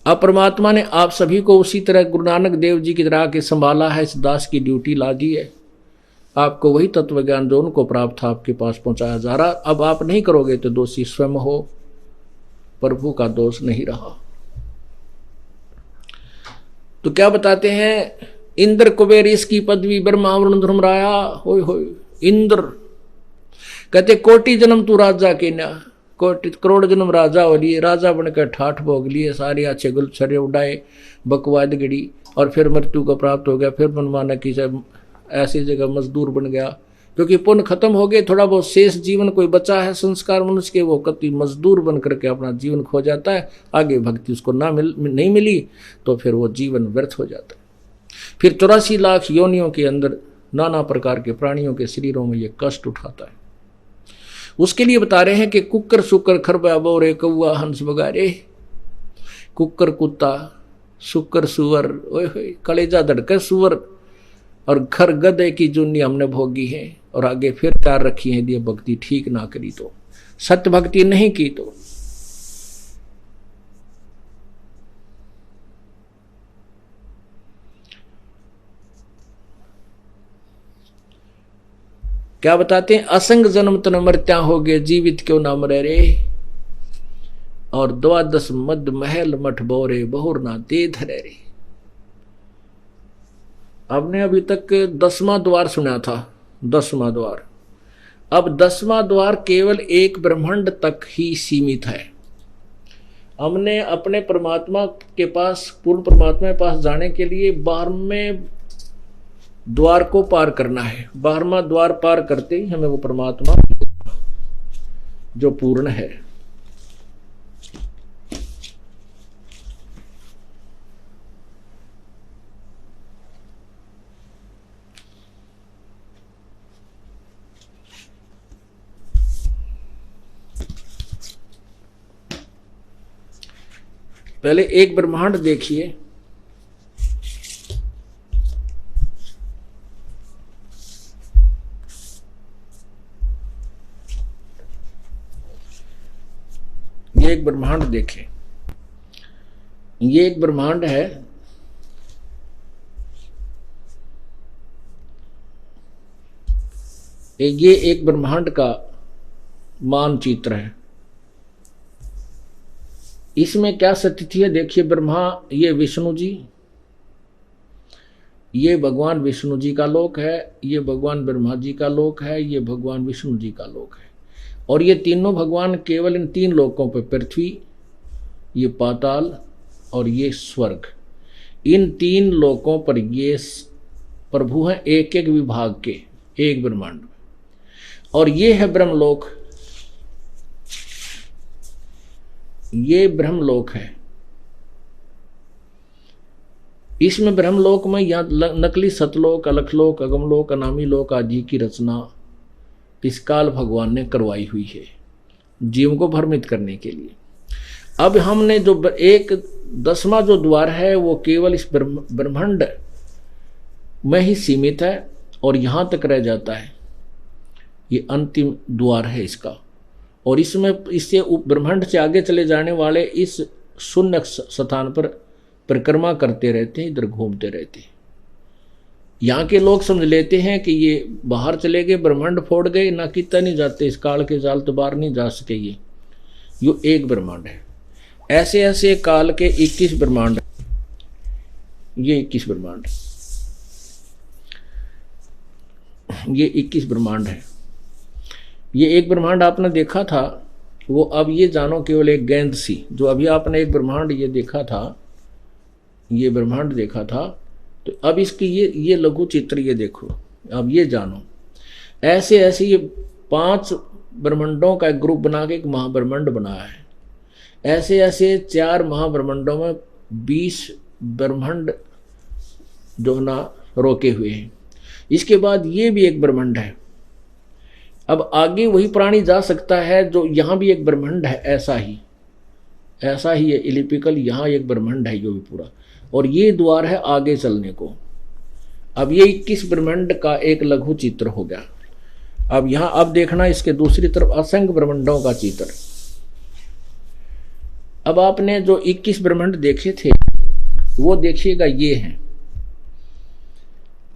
अब परमात्मा ने आप सभी को उसी तरह गुरु नानक देव जी की तरह के संभाला है, इस दास की ड्यूटी ला दी है। आपको वही तत्व ज्ञान जो उनको प्राप्त था आपके पास पहुंचाया जा रहा। अब आप नहीं करोगे तो दोषी स्वयं हो, प्रभु का दोष नहीं रहा। तो क्या बताते हैं, इंद्र कुबेर इसकी पदवी ब्रह्मा वरुण धर्मराया होय होय। इंद्र कहते कोटि जन्म तू राजा के ना, कोटि करोड़ जन्म राजा हो लिए, राजा बनकर ठाठ भोग लिए, सारे अच्छे गुलछरे उड़ाए, बकवाद गड़ी, और फिर मृत्यु को प्राप्त हो गया, फिर मनमाना की ऐसी जगह मजदूर बन गया, क्योंकि पुण्य खत्म हो गए, थोड़ा बहुत शेष जीवन कोई बचा है संस्कार मनुष्य के, वो कति मजदूर बन करके अपना जीवन खो जाता है, आगे भक्ति उसको नहीं मिली तो फिर वो जीवन व्यर्थ हो जाता है। फिर 84 लाख योनियों के अंदर नाना प्रकार के प्राणियों के शरीरों में ये कष्ट उठाता है। उसके लिए बता रहे हैं कि कुक्कर शुक्र खरबा बोरे कौआ हंस बगारे, कुक्कर कुत्ता शुक्र सुअर, ओए होए कलेजा धड़के सुअर, और घर गधे की जुन्नी हमने भोगी है, और आगे फिर तैयार रखी है, ये भक्ति ठीक ना करी तो, सत्य भक्ति नहीं की तो। क्या बताते हैं, असंग जन्म तन मृत्या हो गए, जीवित क्यों ना मरे रे, और 12 मद महल मठ बोरे, बहुर ना दे धरे रे। आपने अभी तक 10वां द्वार सुना था, 10वां द्वार। अब 10वां द्वार केवल एक ब्रह्मांड तक ही सीमित है। हमने अपने परमात्मा के पास, पूर्ण परमात्मा के पास जाने के लिए 12वें द्वार को पार करना है। 12वां द्वार पार करते ही हमें वो परमात्मा जो पूर्ण है। पहले एक ब्रह्मांड देखिए, ये एक ब्रह्मांड देखें, ये एक ब्रह्मांड है। ये एक ब्रह्मांड का मानचित्र है। इसमें क्या स्थिति है देखिए, ब्रह्मा, ये विष्णु जी, ये भगवान विष्णु जी का लोक है, ये भगवान ब्रह्मा जी का लोक है, ये भगवान विष्णु जी का लोक है। और ये तीनों भगवान केवल इन 3 लोकों पर, पृथ्वी, ये पाताल और ये स्वर्ग, इन 3 लोकों पर ये प्रभु हैं, एक एक विभाग के, एक ब्रह्मांड में। और ये है ब्रह्मलोक, ये ब्रह्मलोक है। इसमें ब्रह्मलोक में यहाँ नकली सतलोक, अलखलोक, अगमलोक, अनामी लोक आदि की रचना इस काल भगवान ने करवाई हुई है जीव को भ्रमित करने के लिए। अब हमने जो एक 10वां जो द्वार है वो केवल इस ब्रह्मांड में ही सीमित है और यहाँ तक रह जाता है। ये अंतिम द्वार है इसका, और इसमें इससे ब्रह्मांड से आगे चले जाने वाले इस शून्य स्थान पर परिक्रमा करते रहते हैं, इधर घूमते रहते हैं। यहाँ के लोग समझ लेते हैं कि ये बाहर चले गए, ब्रह्मांड फोड़ गए, ना कितना नहीं जाते, इस काल के जाल तो बाहर नहीं जा सके। ये एक ब्रह्मांड है। ऐसे ऐसे काल के 21 ब्रह्मांड, ये 21 ब्रह्मांड, ये 21 ब्रह्मांड है। ये एक ब्रह्मांड आपने देखा था, वो अब ये जानो केवल एक गेंद सी, जो अभी आपने एक ब्रह्मांड ये देखा था, ये ब्रह्मांड देखा था, तो अब इसकी ये लघु चित्र ये देखो, अब ये जानो। ऐसे ऐसे ये 5 ब्रह्मांडों का एक ग्रुप बना के एक महाब्रह्मांड बनाया है। ऐसे ऐसे 4 महाब्रह्मांडों में 20 ब्रह्मांड जो ना रोके हुए हैं। इसके बाद ये भी एक ब्रह्मांड है। अब आगे वही प्राणी जा सकता है जो यहाँ भी एक ब्रह्मांड है, ऐसा ही है इलिपिकल, यहाँ एक ब्रह्मांड है जो भी पूरा, और ये द्वार है आगे चलने को। अब ये 21 ब्रह्मांड का एक लघु चित्र हो गया। अब यहाँ अब देखना इसके दूसरी तरफ असंख्य ब्रह्मांडों का चित्र। अब आपने जो 21 ब्रह्मांड देखे थे वो देखिएगा, ये हैं।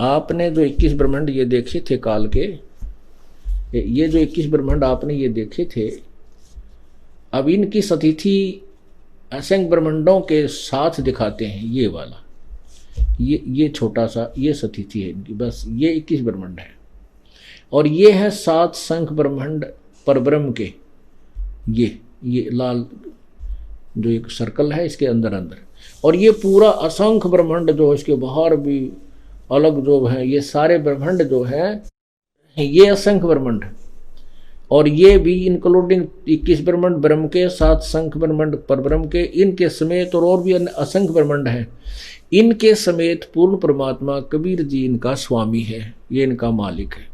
आपने जो 21 ब्रह्मांड ये देखे थे काल के, ये जो 21 ब्रह्मांड आपने ये देखे थे, अब इनकी स्थिति असंख्य ब्रह्मांडों के साथ दिखाते हैं। ये वाला ये छोटा सा ये स्थिति है इनकी, बस ये 21 ब्रह्मांड है। और ये है 7 शंख ब्रह्मांड परब्रह्म के, ये लाल जो एक सर्कल है इसके अंदर अंदर। और ये पूरा असंख्य ब्रह्मांड जो इसके बाहर भी अलग जो है, ये सारे ब्रह्मांड जो है ये असंख्य ब्रह्मांड। और ये भी इंक्लूडिंग 21 ब्रह्मांड ब्रह्म के, 7 शंख ब्रह्मांड परब्रह्म के, इनके समेत और भी असंख्य ब्रह्मांड हैं, इनके समेत पूर्ण परमात्मा कबीर जी इनका स्वामी है, ये इनका मालिक है।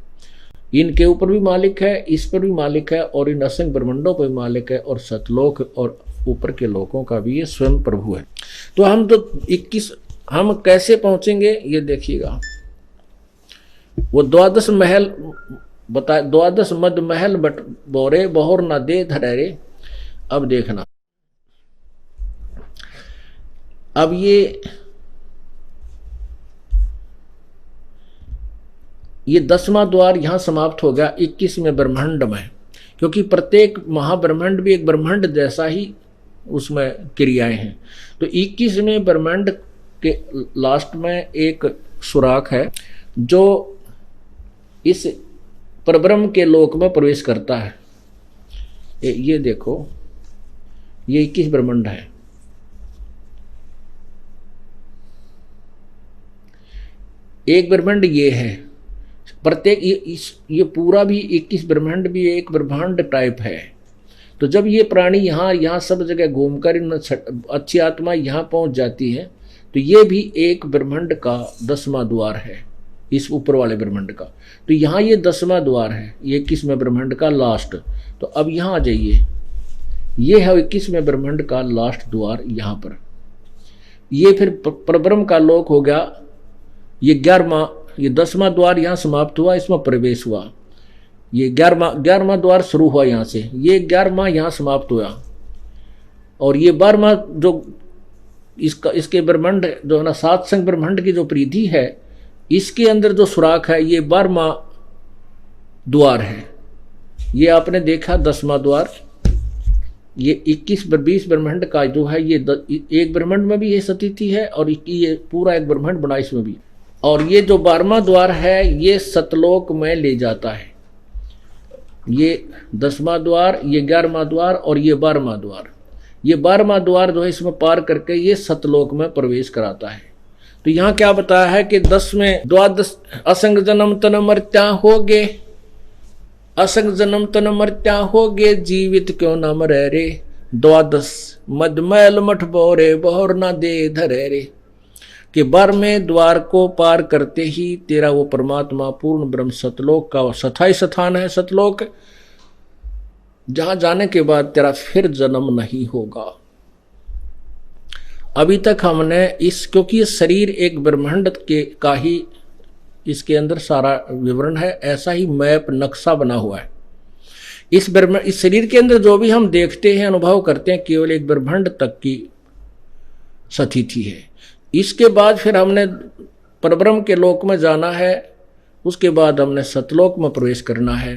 इनके ऊपर भी मालिक है, इस पर भी मालिक है, और इन असंख्य ब्रह्मांडों पर भी मालिक है, और सतलोक और ऊपर के लोकों का भी ये स्वयं प्रभु है। तो हम तो 21 हम कैसे पहुंचेंगे ये देखिएगा। वो 12 महल बता, 12 मद महल बट बोरे बहोर ना दे धरेरे। अब देखना, अब ये 10वां द्वार यहां समाप्त हो गया 21वें ब्रह्मांड में, क्योंकि प्रत्येक महाब्रह्मांड भी एक ब्रह्मांड जैसा ही उसमें क्रियाएं हैं। तो 21वें ब्रह्मांड के लास्ट में एक सुराख है जो इस परब्रह्म के लोक में प्रवेश करता है। ये देखो, ये 21 ब्रह्मांड है। एक ब्रह्मांड ये है, प्रत्येक ये पूरा भी 21 ब्रह्मांड भी एक ब्रह्मांड टाइप है। तो जब ये प्राणी यहाँ सब जगह घूमकर इन अच्छी आत्मा यहाँ पहुँच जाती है, तो ये भी एक ब्रह्मांड का 10वां द्वार है, इस ऊपर वाले ब्रह्मांड का। तो यहाँ ये 10वां द्वार है, ये 21वें ब्रह्मांड का लास्ट। तो अब यहाँ आ जाइए, ये है 21वें ब्रह्मांड का लास्ट द्वार यहाँ पर। ये फिर परब्रह्म का लोक हो गया, ये 11वां, ये 10वां द्वार यहाँ समाप्त हुआ, इसमें प्रवेश हुआ। ये 11वां द्वार शुरू हुआ यहाँ से, ये 11वां यहाँ समाप्त हुआ। और ये 12वां जो इसके ब्रह्मांड जो है ना, 7 शंख ब्रह्मांड की जो परिधि है, इसके अंदर जो सुराख है ये 12वां द्वार है। ये आपने देखा 10वां द्वार, ये 21-20 ब्रह्मांड का जो है, ये एक ब्रह्मांड में भी ये स्थिति है, और ये पूरा एक ब्रह्मांड बना इसमें भी। और ये जो 12वां द्वार है ये सतलोक में ले जाता है। ये 10वां द्वार, ये 11वां द्वार और ये 12वां द्वार। ये 12वां द्वार जो है इसमें पार करके ये सतलोक में प्रवेश कराता है। तो यहाँ क्या बताया है कि 10वें 12 असंग जन्म तन मर्त्या होगे, असंग जन्म तन मर्त्या होगे, जीवित क्यों न मरे रे, 12 मद मैल मठ बोरे बहोर ना दे धरे रे। कि 12वें द्वार को पार करते ही तेरा वो परमात्मा पूर्ण ब्रह्म सतलोक का स्थायी स्थान है, सतलोक, जहां जाने के बाद तेरा फिर जन्म नहीं होगा। अभी तक हमने क्योंकि ये शरीर एक ब्रह्मांड के का ही इसके अंदर सारा विवरण है, ऐसा ही मैप नक्शा बना हुआ है। इस शरीर के अंदर जो भी हम देखते हैं, अनुभव करते हैं, केवल एक ब्रह्मांड तक की स्थिति है। इसके बाद फिर हमने परब्रह्म के लोक में जाना है, उसके बाद हमने सतलोक में प्रवेश करना है।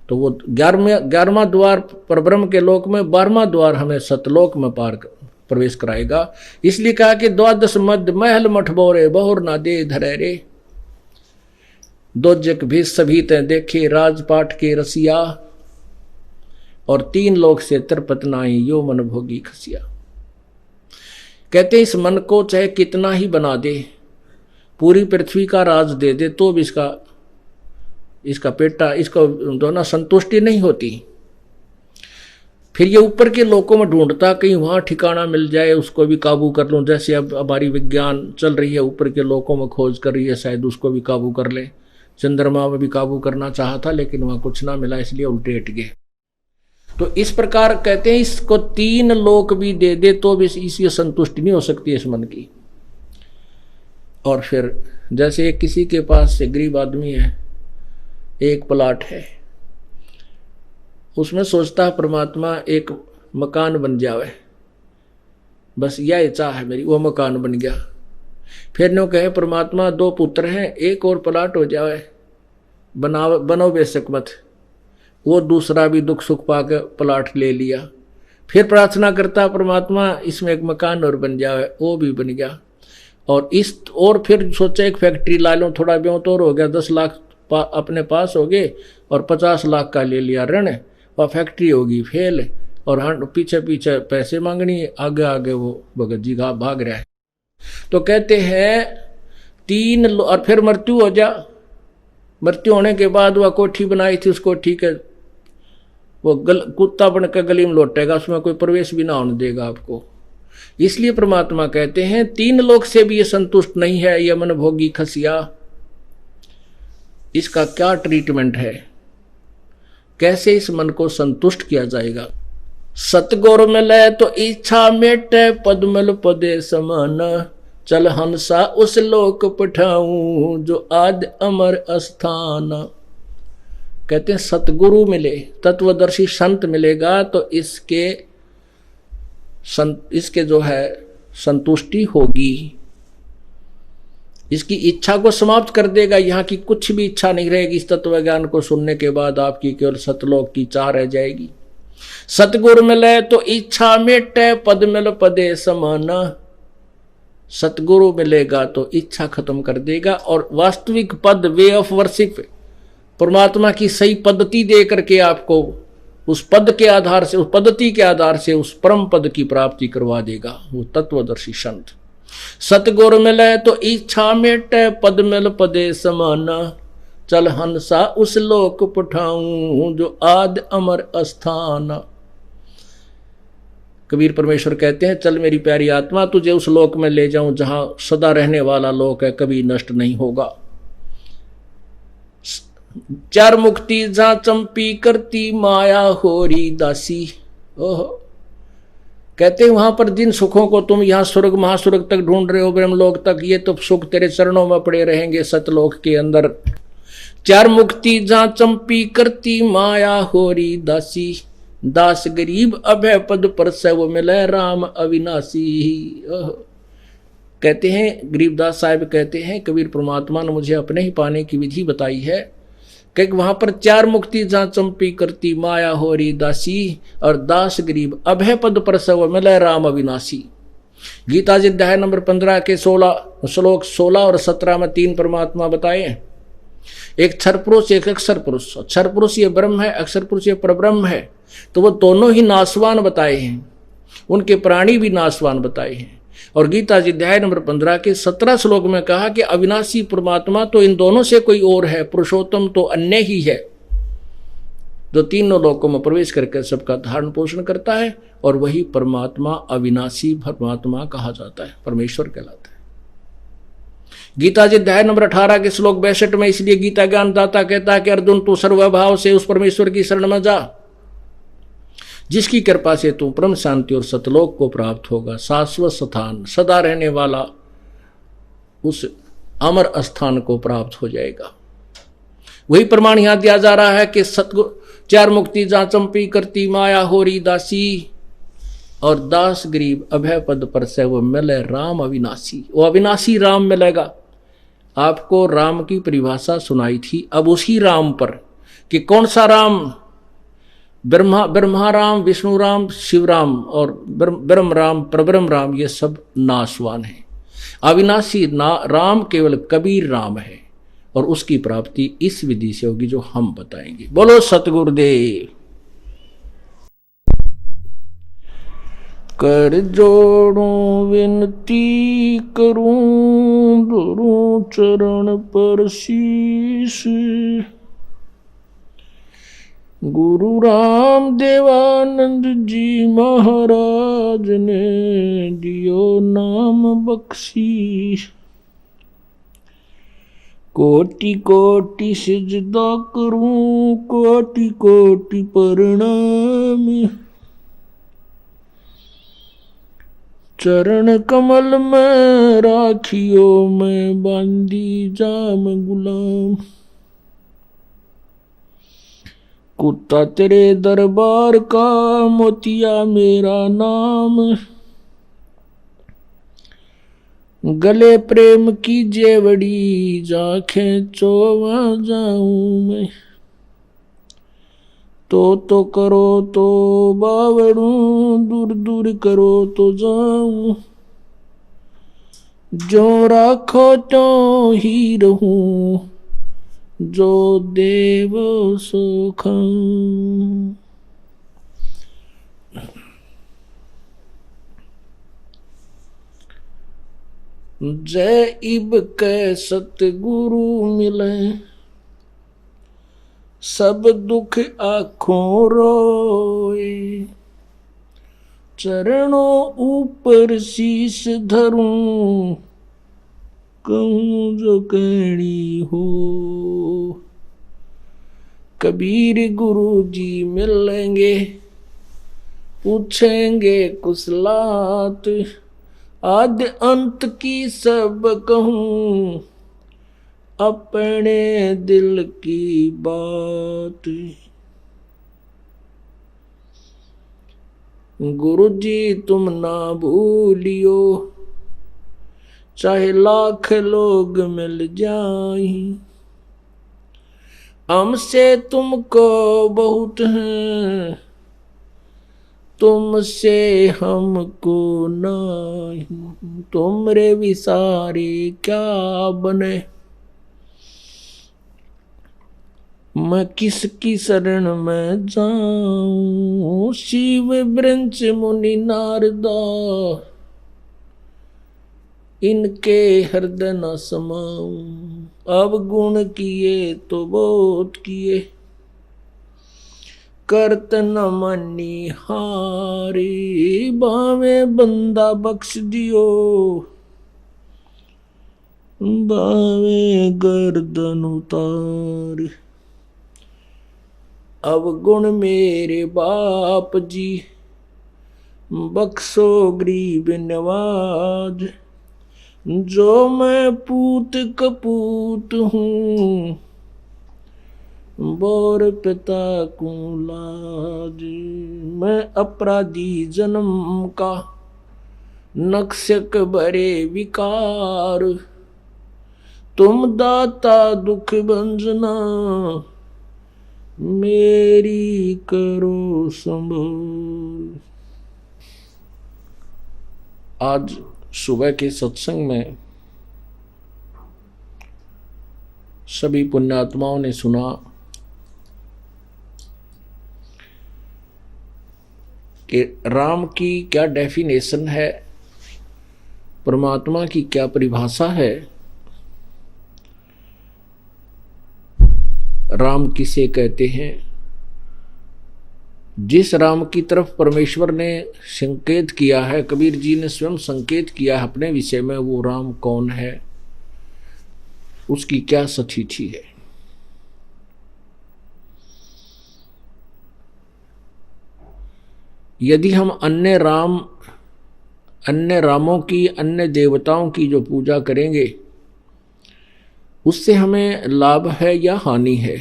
तो वो 11वां द्वार परब्रह्म के लोक में, 12वां द्वार हमें सतलोक में प्रवेश कराएगा। इसलिए कहा कि 12 मद महल मठ बोरे बहोर ना दे धरे रे, दोजक भी सभी ते देखे राजपाट के रसिया, और 3 लोक से तिरपत नाई यो मन भोगी खसिया। कहते इस मन को चाहे कितना ही बना दे, पूरी पृथ्वी का राज दे दे, तो भी इसका पेटा, इसको दोनों संतुष्टि नहीं होती। फिर ये ऊपर के लोकों में ढूंढता, कहीं वहाँ ठिकाना मिल जाए, उसको भी काबू कर लूँ। जैसे अब हमारी विज्ञान चल रही है, ऊपर के लोकों में खोज कर रही है, शायद उसको भी काबू कर ले। चंद्रमा में भी काबू करना चाहा था, लेकिन वहाँ कुछ ना मिला, इसलिए उल्टे हट गए। तो इस प्रकार कहते हैं इसको 3 लोक भी दे दे तो भी इसकी संतुष्टि नहीं हो सकती इस मन की। और फिर जैसे किसी के पास से गरीब आदमी है, एक प्लाट है, उसमें सोचता है परमात्मा एक मकान बन जावे, बस यह चाह है मेरी, वो मकान बन गया। फिर नो कहे परमात्मा 2 पुत्र हैं, एक और प्लाट हो जावे, बनो बेशक मत। वो दूसरा भी दुख सुख पाकर प्लाट ले लिया। फिर प्रार्थना करता परमात्मा इसमें एक मकान और बन जाए, वो भी बन गया। और फिर सोचा एक फैक्ट्री ला लो, थोड़ा ब्योत और हो गया, 10 लाख अपने पास हो गए और 50 लाख का ले लिया ऋण, वह फैक्ट्री होगी फेल, और पीछे पीछे पैसे मांगनी, आगे आगे वो भगत जी का भाग रहा है। तो कहते हैं और फिर मृत्यु हो जा। मृत्यु होने के बाद वह कोठी बनाई थी, उस कोठी के वो कुत्ता बन कर गली में लौटेगा, उसमें कोई प्रवेश भी ना होने देगा आपको। इसलिए परमात्मा कहते हैं 3 लोक से भी ये संतुष्ट नहीं है ये मन भोगी खसिया। इसका क्या ट्रीटमेंट है, कैसे इस मन को संतुष्ट किया जाएगा। सतगुर मिले तो इच्छा मेटे, पद्मल पदे समान, चल हंसा उस लोक पठाऊं जो आदि अमर अस्थान। कहते हैं सतगुरु मिले, तत्वदर्शी संत मिलेगा तो इसके जो है संतुष्टि होगी, इसकी इच्छा को समाप्त कर देगा। यहाँ की कुछ भी इच्छा नहीं रहेगी। इस तत्व ज्ञान को सुनने के बाद आपकी केवल सतलोक की चाह रह जाएगी। सतगुरु मिले तो इच्छा मेटे, पद मिल पदे समान। सतगुरु मिलेगा तो इच्छा खत्म कर देगा और वास्तविक पद, वे ऑफ वर्शिप, परमात्मा की सही पद्धति दे करके आपको उस पद के आधार से, उस पद्धति के आधार से उस परम पद की प्राप्ति करवा देगा वो तत्वदर्शी संत। सतगुरु मिले तो इच्छा मेटे, पद मिल पदे समान, चल हंसा उस लोक पठाऊं जो आदि अमर अस्थान। कबीर परमेश्वर कहते हैं चल मेरी प्यारी आत्मा तुझे उस लोक में ले जाऊं जहां सदा रहने वाला लोक है, कभी नष्ट नहीं होगा। 4 मुक्ति जहां चंपी करती माया होरी दासी। ओह, कहते हैं वहां पर जिन सुखों को तुम यहाँ स्वर्ग महास्वर्ग तक ढूंढ रहे हो, ब्रह्मलोक तक, ये तो सुख तेरे चरणों में पड़े रहेंगे सतलोक के अंदर। 4 मुक्ति जहां चंपी करती माया होरी दासी, दास गरीब अभय पद पर सब मिले राम अविनाशी। कहते हैं गरीबदास साहिब कहते हैं कबीर परमात्मा ने मुझे अपने ही पाने की विधि बताई है कि वहां पर 4 मुक्ति जहां चंपी करती माया होरी दासी, और दास गरीब अभय पद पर सब मिले राम अविनाशी। गीता जी अध्याय नंबर 15 के 16 श्लोक 16 और 17 में 3 परमात्मा बताए। एक क्षर पुरुष, एक अक्षर पुरुष। क्षर पुरुष ये ब्रह्म है, अक्षर पुरुष ये परब्रह्म है। तो वो दोनों ही नासवान बताए हैं, उनके प्राणी भी नासवान बताए हैं। और गीता जी अध्याय नंबर 15 के 17 श्लोक में कहा कि अविनाशी परमात्मा तो इन दोनों से कोई और है, पुरुषोत्तम तो अन्य ही है, जो तीनों लोकों में प्रवेश करके सबका धारण पोषण करता है, और वही परमात्मा अविनाशी परमात्मा कहा जाता है, परमेश्वर कहलाता है। गीता जी अध्याय नंबर 18 के श्लोक 62 में इसलिए गीता ज्ञान दाता कहता है कि अर्जुन तू सर्वभाव से उस परमेश्वर की शरण में जा, जिसकी कृपा से तू परम शांति और सतलोक को प्राप्त होगा, शाश्वत स्थान, सदा रहने वाला उस अमर स्थान को प्राप्त हो जाएगा। वही प्रमाण यहां दिया जा रहा है कि सतगुरु 4 मुक्ति जहां चंपी करती माया होरी दासी, और दास गरीब अभय पद पर से वो मिले राम अविनाशी। वो अविनाशी राम मिलेगा। आपको राम की परिभाषा सुनाई थी, अब उसी राम पर कि कौन सा राम, ब्रह्मा राम, विष्णु राम, शिव राम और ब्रह्म राम, परब्रह्म राम, ये सब नाशवान है। अविनाशी राम केवल कबीर राम है, और उसकी प्राप्ति इस विधि से होगी जो हम बताएंगे। बोलो सतगुरुदेव। कर जोड़ूं विनती करूं, धरूं चरण पर शीश, गुरु राम देवानंद जी महाराज ने दियो नाम बख्शीश। कोटि कोटि सिजदा करूं, कोटि कोटि प्रणाम, चरण कमल में राखियो मैं बांधी जाम गुलाम। कुत्ता तेरे दरबार का, मोतिया मेरा नाम, गले प्रेम की जेवड़ी, जा खेचो वहां जाऊं मैं। तो करो तो बावड़ू, दूर दूर करो तो जाऊं, जो राखो तो ही रहूं, जो देव सो खाऊं। जय इब के सतगुरु मिले, सब दुख आँखों रोए। चरणों ऊपर शीश धरूं, कहूं जो कहनी हो। कबीर गुरु जी मिलेंगे, पूछेंगे कुशलात, आद्य अंत की सब कहूं, अपने दिल की बात। गुरु जी तुम ना भूलियो, चाहे लाख लोग मिल जाए, हमसे तुमको बहुत है, तुमसे हमको नहीं। तुमरे विसारे क्या बने, मैं किसकी शरण में जाऊं। शिव वृंच मुनि नारदा, इनके हृदय न समाऊं। अब गुण किए तो बहुत किए, करत न मनी हारे। बावे बंदा बख्श दियो, बावे गर्दन उतार। अब गुण मेरे बाप जी, बख्शो गरीब नवाज। जो मैं पूत कपूत हूँ, बोर पिता को लाज। मैं अपराधी जन्म का, नक्शक भरे विकार। तुम दाता दुख भंजना, मेरी करो संभाल। आज सुबह के सत्संग में सभी पुण्यात्माओं ने सुना कि राम की क्या डेफिनेशन है, परमात्मा की क्या परिभाषा है, राम किसे कहते हैं। जिस राम की तरफ परमेश्वर ने संकेत किया है, कबीर जी ने स्वयं संकेत किया है अपने विषय में, वो राम कौन है, उसकी क्या स्थिति है। यदि हम अन्य रामों की, अन्य देवताओं की जो पूजा करेंगे, उससे हमें लाभ है या हानि है,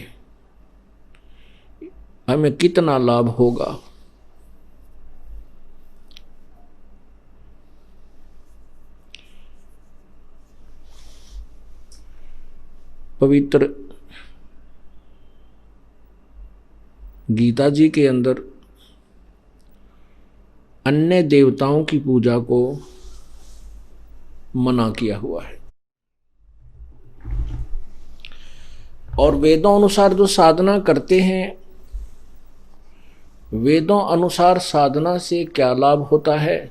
हमें कितना लाभ होगा। पवित्र गीता जी के अंदर अन्य देवताओं की पूजा को मना किया हुआ है, और वेदों अनुसार जो साधना करते हैं, वेदों अनुसार साधना से क्या लाभ होता है,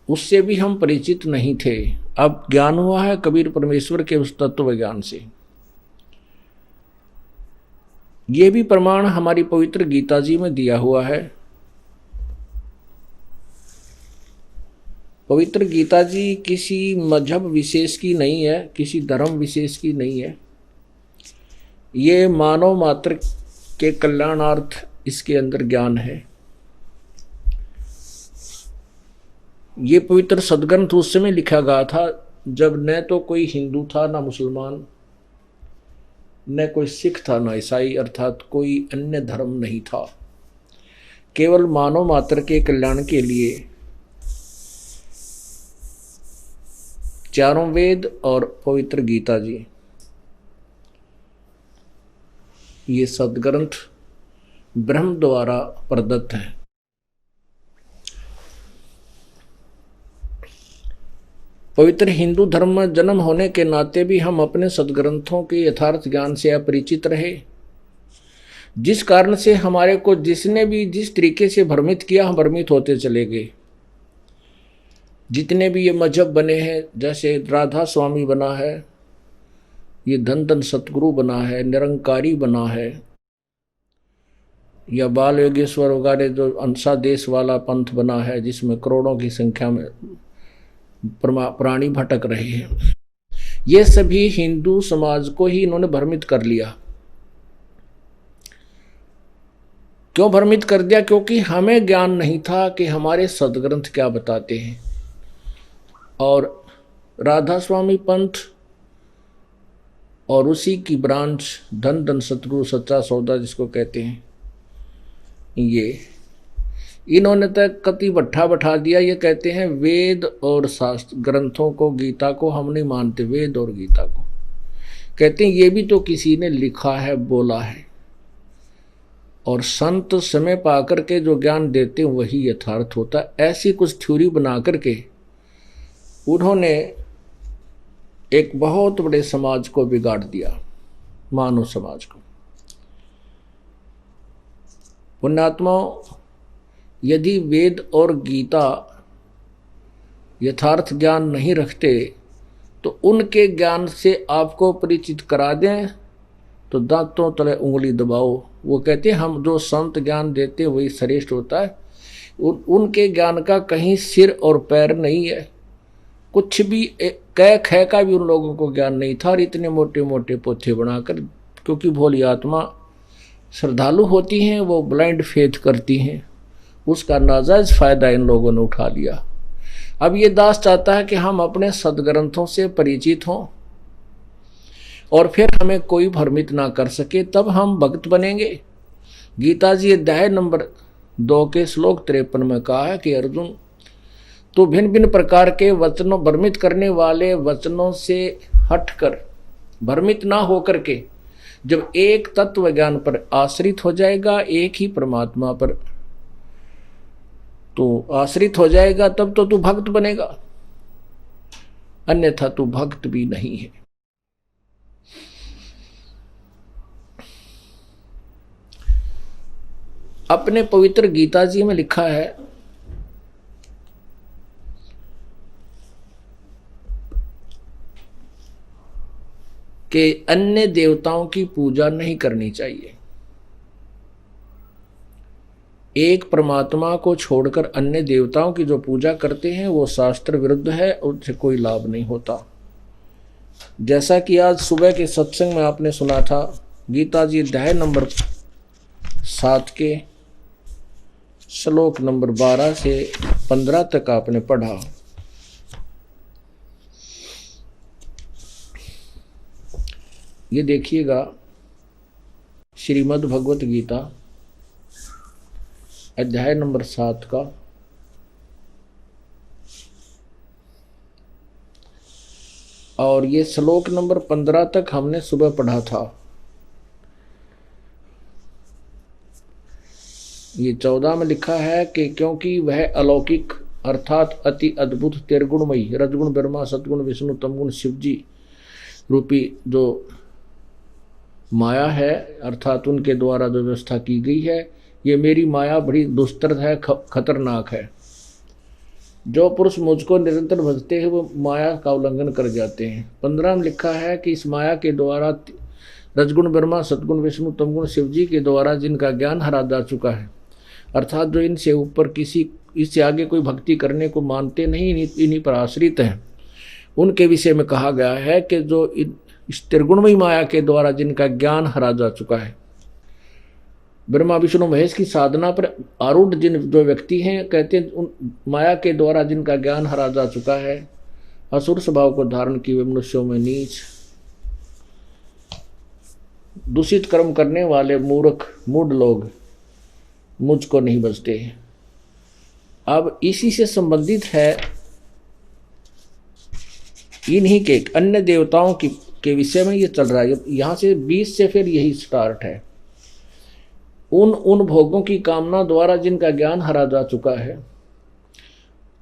उससे भी हम परिचित नहीं थे। अब ज्ञान हुआ है कबीर परमेश्वर के उस तत्व ज्ञान से। ये भी प्रमाण हमारी पवित्र गीता जी में दिया हुआ है। पवित्र गीता जी किसी मजहब विशेष की नहीं है, किसी धर्म विशेष की नहीं है। ये मानव मात्र के कल्याणार्थ इसके अंदर ज्ञान है। ये पवित्र सदग्रंथ उस समय लिखा गया था जब न तो कोई हिंदू था, ना मुसलमान, न कोई सिख था, ना ईसाई, अर्थात कोई अन्य धर्म नहीं था। केवल मानव मात्र के कल्याण के लिए चारों वेद और पवित्र गीता जी, ये सदग्रंथ ब्रह्म द्वारा प्रदत्त है। पवित्र हिंदू धर्म में जन्म होने के नाते भी हम अपने सदग्रंथों के यथार्थ ज्ञान से अपरिचित रहे, जिस कारण से हमारे को जिसने भी जिस तरीके से भ्रमित किया हम भ्रमित होते चले गए। जितने भी ये मजहब बने हैं, जैसे राधा स्वामी बना है, ये धन धन सतगुरु बना है, निरंकारी बना है, या बाल योगेश्वर वगैरह जो अंसा देश वाला पंथ बना है जिसमें करोड़ों की संख्या में प्राणी भटक रहे हैं, ये सभी हिंदू समाज को ही इन्होंने भ्रमित कर लिया। क्यों भ्रमित कर दिया? क्योंकि हमें ज्ञान नहीं था कि हमारे सदग्रंथ क्या बताते हैं। और राधा स्वामी पंथ और उसी की ब्रांच धन धन सतगुरु सच्चा सौदा जिसको कहते हैं, ये इन्होंने तक कति भट्ठा बैठा दिया। ये कहते हैं वेद और शास्त्र ग्रंथों को, गीता को हम नहीं मानते, वेद और गीता को कहते हैं ये भी तो किसी ने लिखा है, बोला है, और संत समय पा करके जो ज्ञान देते हैं वही यथार्थ होता है। ऐसी कुछ थ्योरी बना करके उन्होंने एक बहुत बड़े समाज को बिगाड़ दिया, मानव समाज को। पुण्यात्माओं, यदि वेद और गीता यथार्थ ज्ञान नहीं रखते तो उनके ज्ञान से आपको परिचित करा दें तो दांतों तले उंगली दबाओ। वो कहते हैं हम जो संत ज्ञान देते वही श्रेष्ठ होता है। उनके ज्ञान का कहीं सिर और पैर नहीं है, कुछ भी कह खे का भी उन लोगों को ज्ञान नहीं था। और इतने मोटे मोटे पोथे बनाकर, क्योंकि भोली आत्मा श्रद्धालु होती हैं, वो ब्लाइंड फेथ करती हैं, उसका नाजायज फायदा इन लोगों ने उठा लिया। अब ये दास चाहता है कि हम अपने सदग्रंथों से परिचित हों और फिर हमें कोई भ्रमित ना कर सके, तब हम भक्त बनेंगे। गीता जी अध्याय नंबर 2 के श्लोक 53 में कहा है कि अर्जुन, तो भिन्न भिन्न प्रकार के वचनों, भ्रमित करने वाले वचनों से हटकर, भ्रमित ना होकर के जब एक तत्व ज्ञान पर आश्रित हो जाएगा, एक ही परमात्मा पर तो आश्रित हो जाएगा, तब तो तू भक्त बनेगा, अन्यथा तू भक्त भी नहीं है। अपने पवित्र गीता जी में लिखा है कि अन्य देवताओं की पूजा नहीं करनी चाहिए। एक परमात्मा को छोड़कर अन्य देवताओं की जो पूजा करते हैं वो शास्त्र विरुद्ध है, उससे कोई लाभ नहीं होता। जैसा कि आज सुबह के सत्संग में आपने सुना था, गीता जी अध्याय नंबर 7 के श्लोक नंबर 12 से 15 तक आपने पढ़ा। ये देखिएगा, श्रीमद् भगवत गीता अध्याय नंबर 7 का और ये श्लोक नंबर 15 तक हमने सुबह पढ़ा था। ये 14 में लिखा है कि क्योंकि वह अलौकिक अर्थात अति अद्भुत त्रिगुणमयी, रजगुण ब्रह्मा, सतगुण विष्णु, तमगुण शिव जी रूपी जो माया है, अर्थात उनके द्वारा जो व्यवस्था की गई है, ये मेरी माया बड़ी दुस्तर है, खतरनाक है। जो पुरुष मुझको निरंतर भजते हैं वो माया का उल्लंघन कर जाते हैं। 15 में लिखा है कि इस माया के द्वारा रजगुण ब्रह्मा, सतगुण विष्णु, तमगुण शिव जी के द्वारा जिनका ज्ञान हरा जा चुका है, अर्थात जो इनसे ऊपर किसी, इससे आगे कोई भक्ति करने को मानते नहीं, इन्हीं पर आश्रित हैं, उनके विषय में कहा गया है कि जो इस त्रिगुणमयी माया के द्वारा जिनका ज्ञान हरा जा चुका है, ब्रह्मा विष्णु महेश की साधना पर आरूढ़ जिन जो व्यक्ति हैं, कहते हैं उन माया के द्वारा जिनका ज्ञान हरा जा चुका है, असुर स्वभाव को धारण किए मनुष्यों में नीच, दूषित कर्म करने वाले मूर्ख मूढ़ लोग मुझको नहीं बचते। अब इसी से संबंधित है, इन्हीं के अन्य देवताओं के विषय में ये चल रहा है। यहाँ से 20 से फिर यही स्टार्ट है। उन भोगों की कामना द्वारा जिनका ज्ञान हरा जा चुका है,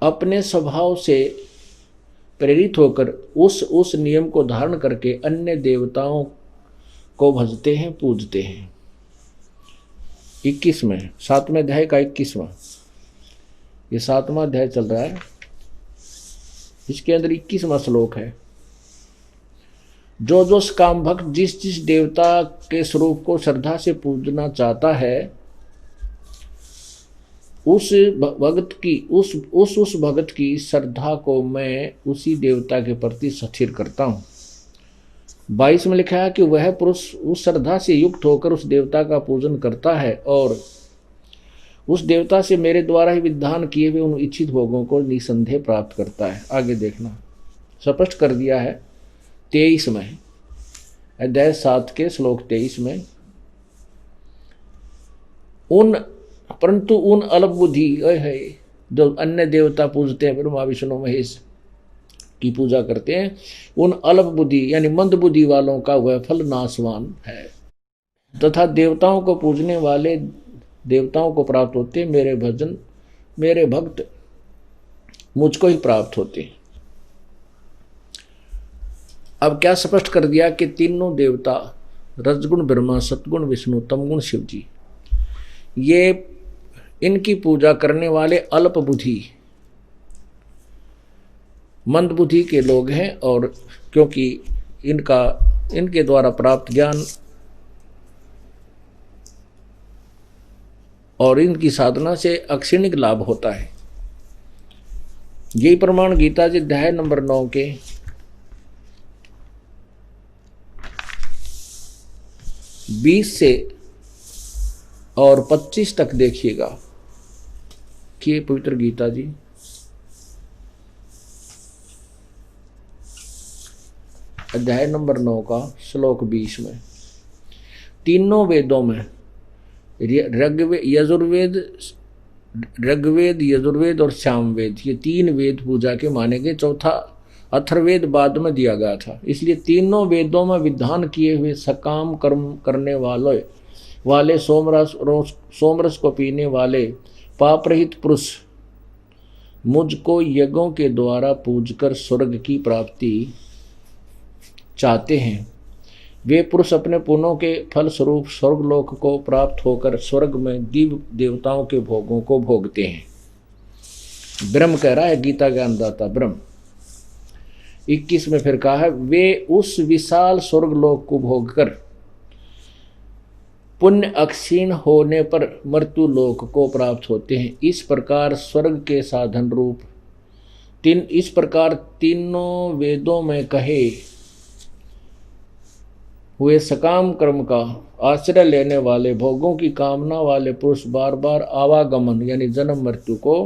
अपने स्वभाव से प्रेरित होकर उस नियम को धारण करके अन्य देवताओं को भजते हैं, पूजते हैं। 21वें 7वें अध्याय का 21वां, ये 7वां अध्याय चल रहा है, इसके अंदर 21वां श्लोक है। जो काम भक्त जिस जिस देवता के स्वरूप को श्रद्धा से पूजना चाहता है, उस भगत की श्रद्धा को मैं उसी देवता के प्रति स्थिर करता हूँ। 22 में लिखा है कि वह पुरुष उस श्रद्धा से युक्त होकर उस देवता का पूजन करता है और उस देवता से मेरे द्वारा ही विधान किए हुए उन इच्छित भोगों को निसंदेह प्राप्त करता है। आगे देखना, स्पष्ट कर दिया है 23 में, अध्याय 7 के श्लोक 23 में, परंतु उन अल्प बुद्धि है जो अन्य देवता पूजते हैं, ब्रह्मा विष्णु महेश की पूजा करते हैं, उन अल्प बुद्धि यानी मंद बुद्धि वालों का वह फल नाशवान है, तथा देवताओं को पूजने वाले देवताओं को प्राप्त होते, मेरे भक्त मुझको ही प्राप्त होते। अब क्या स्पष्ट कर दिया कि तीनों देवता, रजगुण ब्रह्मा, सतगुण विष्णु, तमगुण शिव जी, ये इनकी पूजा करने वाले अल्प बुद्धि मंद बुद्धि के लोग हैं, और क्योंकि इनके द्वारा प्राप्त ज्ञान और इनकी साधना से अक्षणिक लाभ होता है। यही प्रमाण गीता जी अध्याय नंबर 9 के 20 से और 25 तक देखिएगा कि पवित्र गीता जी अध्याय नंबर 9 का श्लोक 20 में, तीनों वेदों में ऋग्वेद, यजुर्वेद और सामवेद, ये 3 वेद पूजा के माने गए। चौथा अथर्ववेद बाद में दिया गया था। इसलिए तीनों वेदों में विधान किए हुए सकाम कर्म करने वाले सोमरस को पीने वाले पाप रहित पुरुष मुझको यज्ञों के द्वारा पूजकर स्वर्ग की प्राप्ति चाहते हैं। वे पुरुष अपने पुण्यों के फल स्वरूप स्वर्गलोक को प्राप्त होकर स्वर्ग में दिव्य देवताओं के भोगों को भोगते हैं। ब्रह्म कह रहा है, गीता ज्ञानदाता ब्रह्म। 21 में फिर कहा है, वे उस विशाल स्वर्गलोक को भोगकर पुण्य अक्षीण होने पर मृत्यु लोक को प्राप्त होते हैं। इस प्रकार स्वर्ग के साधन रूप तीनों वेदों में कहे हुए सकाम कर्म का आश्रय लेने वाले भोगों की कामना वाले पुरुष बार बार आवागमन यानी जन्म मृत्यु को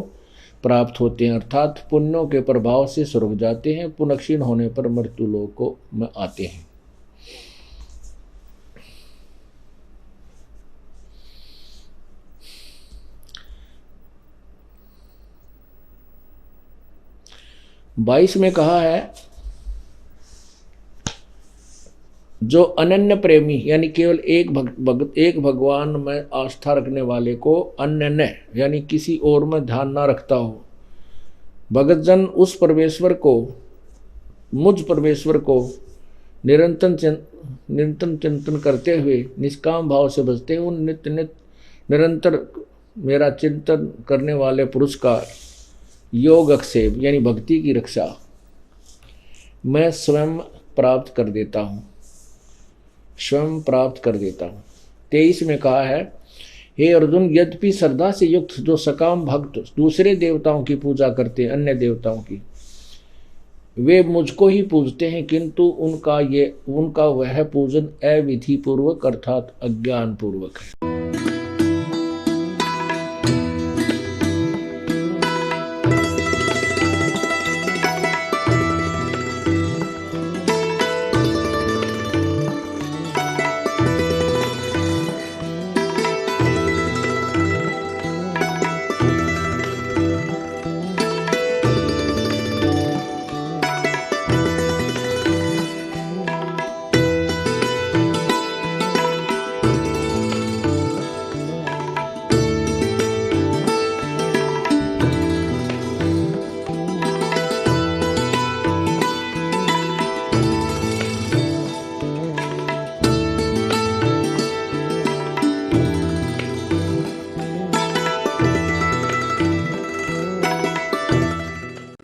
प्राप्त होते हैं, अर्थात पुण्यों के प्रभाव से स्वर्ग जाते हैं, पुण्यक्षीण होने पर मृत्यु लोक में आते हैं। बाईस में कहा है, जो अनन्य प्रेमी यानी केवल एक भगवान में आस्था रखने वाले को अन्य यानी किसी और में ध्यान ना रखता हो, भगतजन उस परमेश्वर को, मुझ परमेश्वर को निरंतर चिंतन करते हुए निष्काम भाव से भजते हैं। उन निरंतर मेरा चिंतन करने वाले पुरुष का योग अक्षेप यानी भक्ति की रक्षा मैं स्वयं प्राप्त कर देता हूँ, 23 में कहा है, हे अर्जुन, यद्यपि श्रद्धा से युक्त जो सकाम भक्त दूसरे देवताओं की पूजा करते हैं, अन्य देवताओं की, वे मुझको ही पूजते हैं, किंतु उनका वह पूजन अविधि पूर्वक अर्थात अज्ञान पूर्वक है।